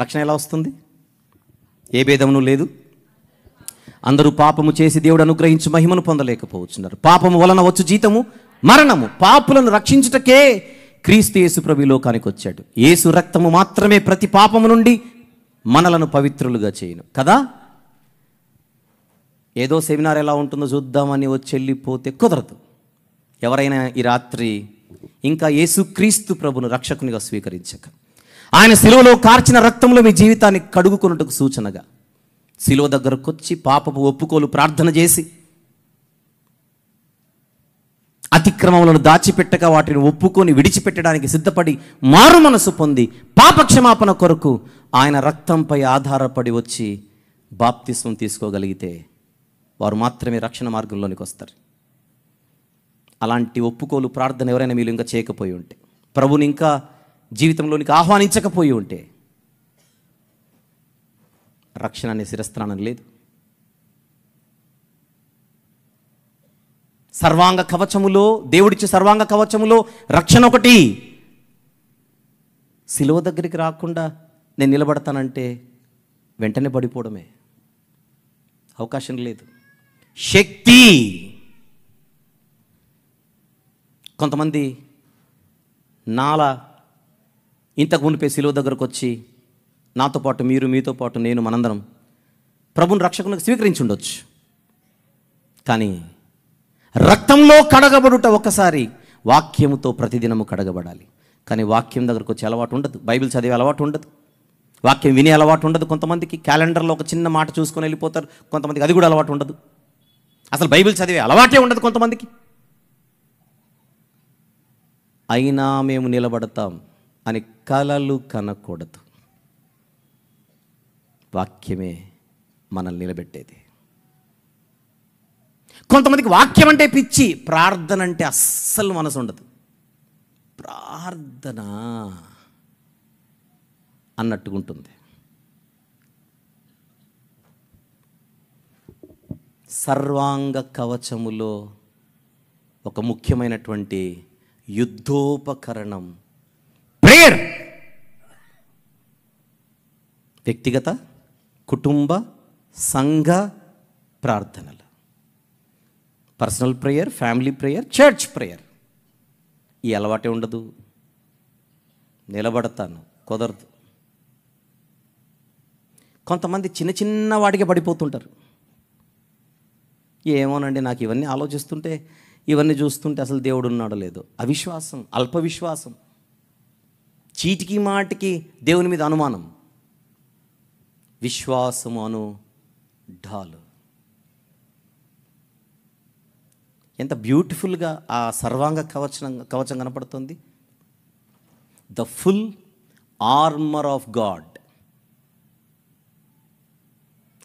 రక్షణ ఎలా వస్తుంది? ఏ భేదమును లేదు. అందరూ పాపము చేసి దేవుడు అనుగ్రహించి మహిమను పొందలేకపోతున్నారు. పాపము వలన వచ్చు జీతము మరణము. పాపులను రక్షించుటకే క్రీస్తు యేసు ప్రభు లోకానికి వచ్చాడు. యేసు రక్తము మాత్రమే ప్రతి పాపము నుండి మనలను పవిత్రులుగా చేయను కదా. ఏదో సెమినార్ ఎలా ఉంటుందో చూద్దామని వచ్చి వెళ్ళిపోతే కుదరదు. ఎవరైనా ఈ రాత్రి ఇంకా యేసు క్రీస్తు ప్రభును రక్షకునిగా స్వీకరించక, ఆయన శిలువలో కార్చిన రక్తంలో మీ జీవితాన్ని కడుగుకొనుటకు సూచనగా శిలువ దగ్గరకు వచ్చి పాపపు ఒప్పుకోలు ప్రార్థన చేసి అతిక్రమములను దాచిపెట్టక వాటిని ఒప్పుకొని విడిచిపెట్టడానికి సిద్ధపడి మారు మనసు పొంది పాపక్షమాపణ కొరకు ఆయన రక్తంపై ఆధారపడి వచ్చి బాప్తిస్మం తీసుకోగలిగితే వారు మాత్రమే రక్షణ మార్గంలోనికి వస్తారు. అలాంటి ఒప్పుకోలు ప్రార్థన ఎవరైనా మీరు ఇంకా చేయకపోయి ఉంటే, ప్రభుని ఇంకా జీవితంలోనికి ఆహ్వానించకపోయి ఉంటే రక్షణ అనే శిరస్త్రాణం లేదు. సర్వాంగ కవచములో, దేవుడిచ్చే సర్వాంగ కవచములో రక్షణ ఒకటి. శిలువ దగ్గరికి రాకుండా నేను నిలబడతానంటే వెంటనే పడిపోవడమే, అవకాశం లేదు. శక్తి. కొంతమంది నాలా ఇంతకు మునిపే శిలువ దగ్గరకు వచ్చి నాతో పాటు మీరు, మీతో పాటు నేను, మనందరం ప్రభుని రక్షకునికి స్వీకరించి ఉండొచ్చు. కానీ రక్తంలో కడగబడుట ఒకసారి, వాక్యముతో ప్రతిదినము కడగబడాలి. కానీ వాక్యం దగ్గరకు వచ్చే అలవాటు ఉండదు, బైబిల్ చదివే అలవాటు ఉండదు, వాక్యం వినే అలవాటు ఉండదు. కొంతమందికి క్యాలెండర్లో ఒక చిన్న మాట చూసుకొని వెళ్ళిపోతారు, కొంతమందికి అది కూడా అలవాటు ఉండదు. అసలు బైబిల్ చదివే అలవాటే ఉండదు కొంతమందికి. అయినా మేము నిలబడతాం అని కలలు కనకూడదు. వాక్యమే మనల్ని నిలబెట్టేది. కొంతమందికి వాక్యం అంటే పిచ్చి, ప్రార్థన అంటే అస్సలు మనసు ఉండదు. ప్రార్థన అన్నట్టుకుంటుంది. సర్వాంగ కవచములో ఒక ముఖ్యమైనటువంటి యుద్ధోపకరణం ప్రేయర్. వ్యక్తిగత, కుటుంబ, సంఘ ప్రార్థనలు, personal prayer, family prayer, church prayer. ఈ అలవాటే ఉండదు. నిలబడతాను, కుదరదు. కొంతమంది చిన్న చిన్న వాటికి పడిపోతుంటారు. ఏమోనండి, నాకు ఇవన్నీ ఆలోచిస్తుంటే, ఇవన్నీ చూస్తుంటే అసలు దేవుడు ఉన్నాడో లేదో. అవిశ్వాసం, అల్ప విశ్వాసం, చీటికి మాటికి దేవుని మీద అనుమానం. విశ్వాసము అను ఢాలు. ఎంత బ్యూటిఫుల్గా ఆ సర్వాంగ కవచం కనపడుతుంది. The full armour of God.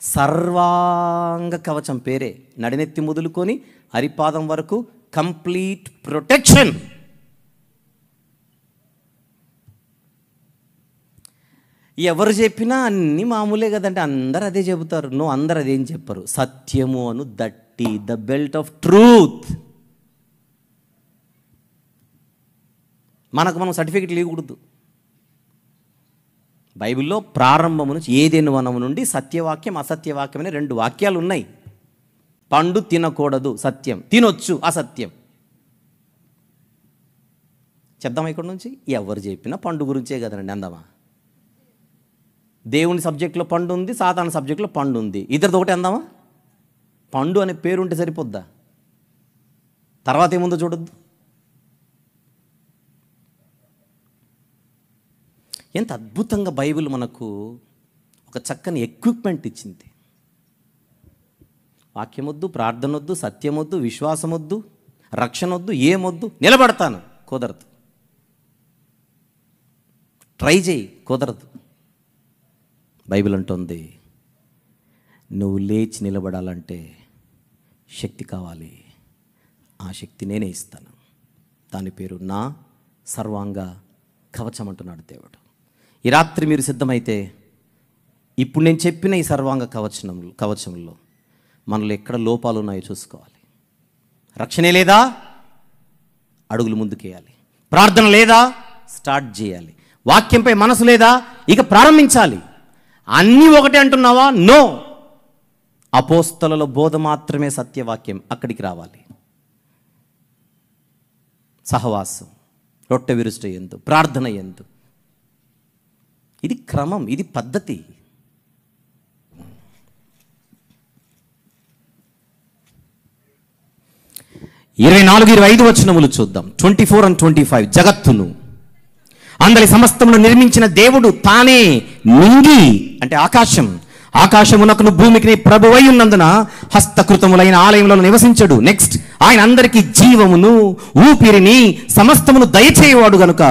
సర్వాంగ కవచం పేరే. నడినెత్తి మొదలుకొని అరిపాదం వరకు కంప్లీట్ ప్రొటెక్షన్. ఎవరు చెప్పినా అన్నీ మామూలే కదంటే అందరు అదే చెబుతారు. అందరు అదేం చెప్పరు. సత్యము అను దట్టి, ద బెల్ట్ ఆఫ్ ట్రూత్. మనం సర్టిఫికెట్లు ఇవ్వకూడదు. బైబిల్లో ప్రారంభము నుంచి ఏదేను వనము నుండి సత్యవాక్యం అసత్యవాక్యం అనే 2 వాక్యాలు ఉన్నాయి. పండు తినకూడదు, సత్యం. తినొచ్చు, అసత్యం. చెప్దామా ఇక్కడ నుంచి? ఎవరు చెప్పినా పండు గురించే కదండి. అందామా? దేవుని సబ్జెక్ట్లో పండు ఉంది, సాధారణ సబ్జెక్ట్లో పండు ఉంది. ఇద్దరిది ఒకటి అందామా? పండు అనే పేరు ఉంటే సరిపోద్దా? తర్వాత ఏముందో చూడొద్దు. ఎంత అద్భుతంగా బైబిల్ మనకు ఒక చక్కని ఎక్విప్మెంట్ ఇచ్చింది. వాక్యం వద్దు, ప్రార్థన వద్దు, సత్యం వద్దు, విశ్వాసం వద్దు, రక్షణ వద్దు, ఏమొద్దు. నిలబడతాను, కుదరదు. ట్రై చేయి, కుదరదు. బైబిల్ అంటుంది, నువ్వు లేచి నిలబడాలంటే శక్తి కావాలి. ఆ శక్తి నేనే ఇస్తాను. దాని పేరు నా సర్వాంగ కవచం అంటున్నాడు దేవుడు. ఈ రాత్రి మీరు సిద్ధమైతే ఇప్పుడు నేను చెప్పిన ఈ సర్వాంగ కవచంలో మనలో ఎక్కడ లోపాలు ఉన్నాయో చూసుకోవాలి. రక్షణే లేదా? అడుగులు ముందుకేయాలి. ప్రార్థన లేదా? స్టార్ట్ చేయాలి. వాక్యంపై మనసు లేదా? ఇక ప్రారంభించాలి. అన్నీ ఒకటే అంటున్నావా? నో. అపోస్తలుల బోధ మాత్రమే సత్యవాక్యం. అక్కడికి రావాలి. సహవాసం, రొట్టె విరుచుట యందు, ప్రార్థన యందు. ఇది క్రమం, ఇది పద్ధతి. ఇరవై 24-25 వచనములు చూద్దాం. 24 and 25. జగత్తును అందరి సమస్తమును నిర్మించిన దేవుడు తానే నింగి అంటే ఆకాశం, ఆకాశమునకును భూమికి ప్రభువై ఉన్నందున హస్తకృతములైన ఆలయములలో నివసించడు. నెక్స్ట్, ఆయన అందరికీ జీవమును ఊపిరిని సమస్తమును దయచేయవాడు గనుక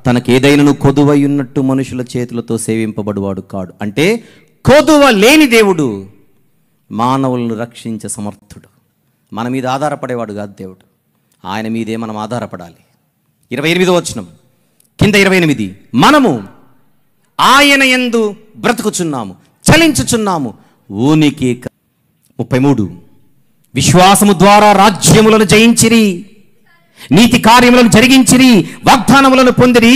తనకేదైనను కొదువై ఉన్నట్టు మనుషుల చేతులతో సేవింపబడువాడు కాడు. అంటే కొదువ లేని దేవుడు, మానవులను రక్షించే సమర్థుడు. మన మీద ఆధారపడేవాడు కాదు దేవుడు, ఆయన మీదే మనం ఆధారపడాలి. 28వ వచనం కింద 28, మనము ఆయన యందు బ్రతుకుచున్నాము, చలించుచున్నాము, ఊనికి. 33, విశ్వాసము ద్వారా రాజ్యములను జయించిరి, నీతి కార్యములను జరిగించిరి, వాగ్దానములను పొందిరి,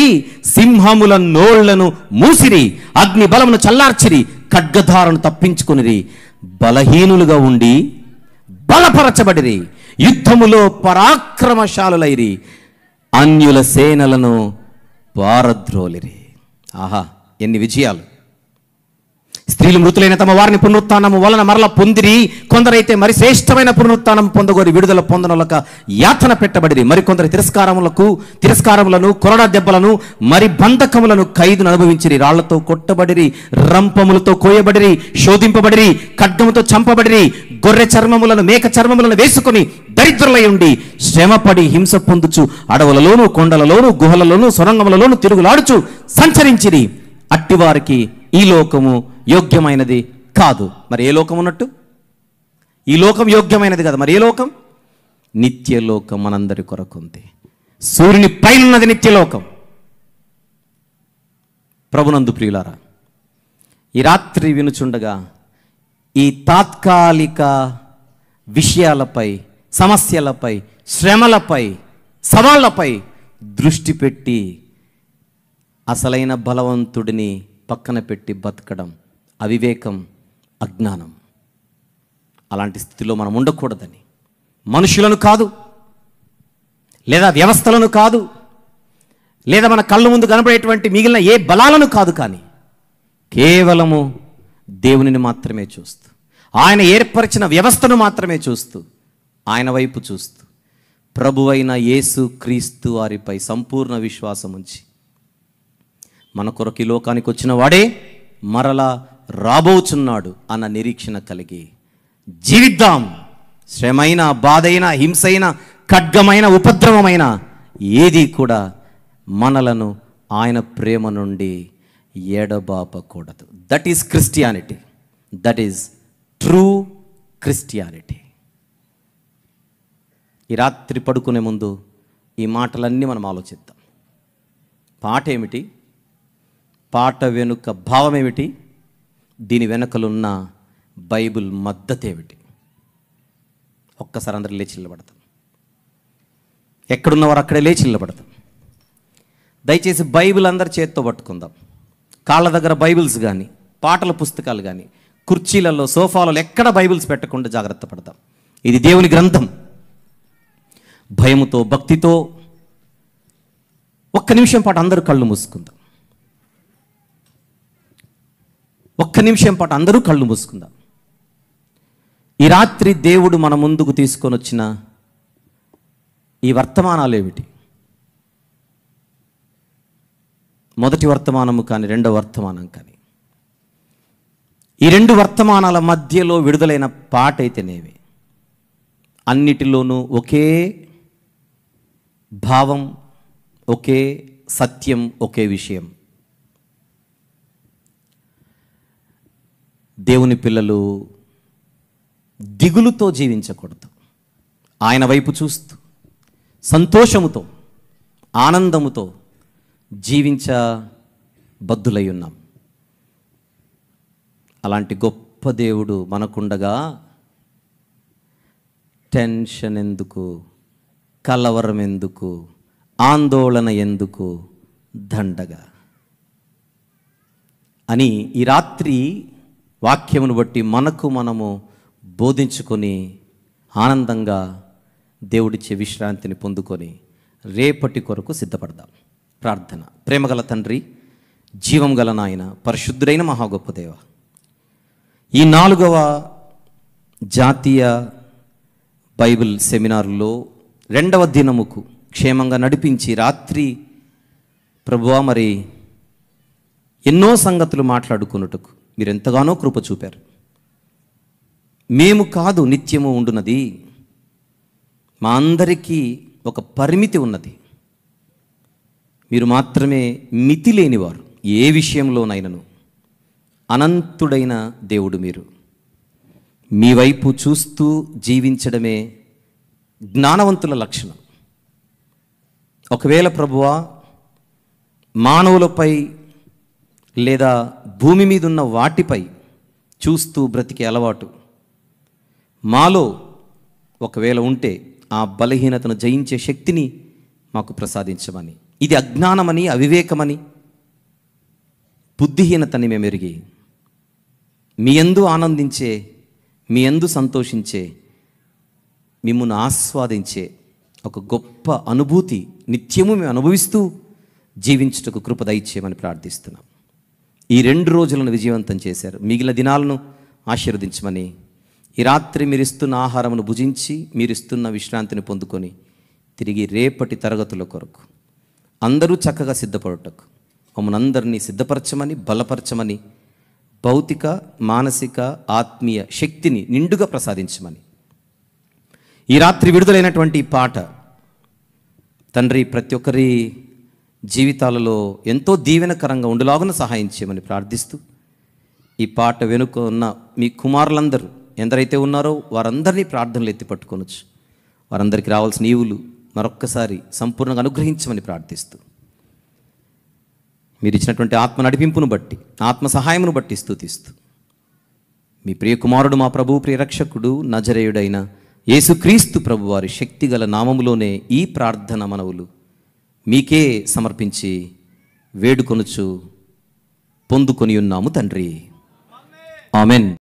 సింహముల నోళ్లను మూసిరి, అగ్ని బలమును చల్లార్చిరి, ఖడ్గధారను తప్పించుకొనిరి, బలహీనులుగా ఉండి బలపరచబడిరి, యుద్ధములో పరాక్రమశాలులైరి, అన్యుల సేనలను పారద్రోలిరి. ఆహా, ఎన్ని విజయాలు! స్త్రీలు మృతులైన తమ వారిని పునరుత్థానము వలన మరల పొందిరి, కొందరైతే మరి శ్రేష్టమైన పునరుత్థానం పొందగోరి విడుదల పొందనొలక యాతన పెట్టబడిరి, మరికొందరు తిరస్కారములను కొరడా దెబ్బలను మరి బంధకములను ఖైదును అనుభవించిరి, రాళ్లతో కొట్టబడిరి, రంపములతో కోయబడిరి, శోధింపబడిరి, ఖడ్గముతో చంపబడిరి, గొర్రె చర్మములను మేక చర్మములను వేసుకుని దరిద్రులై ఉండి శ్రమపడి హింస పొందుచు అడవులలోను కొండలలోను గుహలలోను సొరంగములలోను తిరుగులాడుచు సంచరించిరి. అట్టివారికి ఈ లోకము యోగ్యమైనది కాదు. మరి ఏ లోకం ఉన్నట్టు? ఈ లోకం యోగ్యమైనది కదా. మరి ఏ లోకం? నిత్యలోకం మనందరి కొరకు ఉంది. సూర్యుని పైనున్నది నిత్యలోకం. ప్రభునందు ప్రియులారా, ఈ రాత్రి వినుచుండగా ఈ తాత్కాలిక విషయాలపై, సమస్యలపై, శ్రమలపై, సవాళ్లపై దృష్టి పెట్టి అసలైన బలవంతుడిని పక్కన పెట్టి బతకడం అవివేకం, అజ్ఞానం. అలాంటి స్థితిలో మనం ఉండకూడదని, మనుషులను కాదు, లేదా వ్యవస్థలను కాదు, లేదా మన కళ్ళ ముందు కనబడేటువంటి మిగిలిన ఏ బలాలను కాదు, కానీ కేవలము దేవునిని మాత్రమే చూస్తూ, ఆయన ఏర్పరిచిన వ్యవస్థను మాత్రమే చూస్తూ, ఆయన వైపు చూస్తూ, ప్రభువైన యేసు క్రీస్తు వారిపై సంపూర్ణ విశ్వాసం ఉంచి, మన కొరకు ఈ లోకానికి వచ్చిన వాడే మరలా రాబోచున్నాడు అన్న నిరీక్షణ కలిగి జీవిద్దాం. శ్రమైన, బాధైన, హింసైన, ఖడ్గమైన, ఉపద్రవమైన ఏది కూడా మనలను ఆయన ప్రేమ నుండి ఎడబాపకూడదు. That is Christianity. That is true Christianity. ఈ రాత్రి పడుకునే ముందు ఈ మాటలన్నీ మనం ఆలోచిద్దాం. పాట ఏమిటి? పాట వెనుక భావం ఏమిటి? దీని వెనుకలున్న బైబిల్ మద్దతు ఏమిటి? ఒక్కసారి అందరూ లేచి నిలబడతాం. ఎక్కడున్నవారు అక్కడే లేచి నిలబడతాం. దయచేసి బైబిల్ అందరి చేత్తో పట్టుకుందాం. కాళ్ళ దగ్గర బైబిల్స్ కానీ, పాటల పుస్తకాలు కానీ, కుర్చీలలో, సోఫాలలో ఎక్కడ బైబిల్స్ పెట్టకుండా జాగ్రత్త పడతాం. ఇది దేవుని గ్రంథం. భయముతో, భక్తితో ఒక్క నిమిషం పాటు అందరూ కళ్ళు మూసుకుందాం. ఒక్క నిమిషం పాటు అందరూ కళ్ళు మూసుకుందాం. ఈ రాత్రి దేవుడు మన ముందుకు తీసుకొని వచ్చిన ఈ వర్తమానాలు ఏమిటి? మొదటి వర్తమానము కానీ, రెండవ వర్తమానం కానీ, ఈ రెండు వర్తమానాల మధ్యలో విడుదలైన పాట అయితేనేవి, అన్నిటిలోనూ ఒకే భావం, ఒకే సత్యం, ఒకే విషయం. దేవుని పిల్లలు దిగులుతో జీవించకూడదు. ఆయన వైపు చూస్తూ సంతోషముతో, ఆనందముతో జీవించబద్దులై ఉన్నాం. అలాంటి గొప్ప దేవుడు మనకుండగా టెన్షన్ ఎందుకు, కలవరం ఎందుకు, ఆందోళన ఎందుకు, దండగా అని ఈ రాత్రి వాక్యమును బట్టి మనకు మనము బోధించుకొని ఆనందంగా దేవుడిచ్చే విశ్రాంతిని పొందుకొని రేపటి కొరకు సిద్ధపడదాం. ప్రార్థన. ప్రేమగల తండ్రి, జీవం గల నాయన, పరిశుద్ధుడైన మహా గొప్ప దేవ, ఈ 4వ జాతీయ బైబిల్ సెమినార్లో 2వ దినముకు క్షేమంగా నడిపించి రాత్రి ప్రభువా మరి ఎన్నో సంగతులు మాట్లాడుకున్నట్టుకు మీరు ఎంతగానో కృప చూపారు. మేము కాదు నిత్యము ఉండున్నది, మా అందరికీ ఒక పరిమితి ఉన్నది. మీరు మాత్రమే మితి లేనివారు, ఏ విషయంలోనైనను అనంతుడైన దేవుడు. మీరు మీ వైపు చూస్తూ జీవించడమే జ్ఞానవంతుల లక్షణం. ఒకవేళ ప్రభువా మానవులపై లేదా భూమి మీద ఉన్న వాటిపై చూస్తూ బ్రతికే అలవాటు మాలో ఒకవేళ ఉంటే ఆ బలహీనతను జయించే శక్తిని మాకు ప్రసాదించమని, ఇది అజ్ఞానమని, అవివేకమని, బుద్ధిహీనతని మేము ఎరిగి మీ యందు ఆనందించే, మీ యందు సంతోషించే, మిమ్మును ఆస్వాదించే ఒక గొప్ప అనుభూతి నిత్యము మేము అనుభవిస్తూ జీవించుటకు కృప దయచేయమని ప్రార్థిస్తున్నాం. ఈ 2 రోజులను విజయవంతం చేశారు. మిగిలిన దినాలను ఆశీర్వదించమని, ఈ రాత్రి మీరు ఇస్తున్న ఆహారమును భుజించి మీరు ఇస్తున్న విశ్రాంతిని పొందుకొని తిరిగి రేపటి తరగతుల కొరకు అందరూ చక్కగా సిద్ధపడుటకు మమ్మల్ని అందరినీ సిద్ధపరచమని, బలపరచమని, భౌతిక, మానసిక, ఆత్మీయ శక్తిని నిండుగా ప్రసాదించమని, ఈ రాత్రి విడుదలైనటువంటి ఈ పాట తండ్రి ప్రతి ఒక్కరి జీవితాలలో ఎంతో దీవెనకరంగా ఉండేలాగున సహాయం చేయమని ప్రార్థిస్తూ, ఈ పాట వెనుక ఉన్న మీ కుమారులందరూ ఎందరైతే ఉన్నారో వారందరినీ ప్రార్థనలు ఎత్తి పట్టుకొనొచ్చు. వారందరికీ రావాల్సిన ఈవులు మరొక్కసారి సంపూర్ణంగా అనుగ్రహించమని ప్రార్థిస్తూ, మీరు ఇచ్చినటువంటి ఆత్మ నడిపింపును బట్టి, ఆత్మ సహాయమును బట్టి స్తుతిస్తూ, మీ ప్రియ కుమారుడు, మా ప్రభు, ప్రియరక్షకుడు, నజరేయుడైన యేసుక్రీస్తు ప్రభు వారి శక్తిగల నామములోనే ఈ ప్రార్థన మనవులు మీకే సమర్పించి వేడుకొనుచు పొందుకొని ఉన్నాము తండ్రి. ఆమెన్.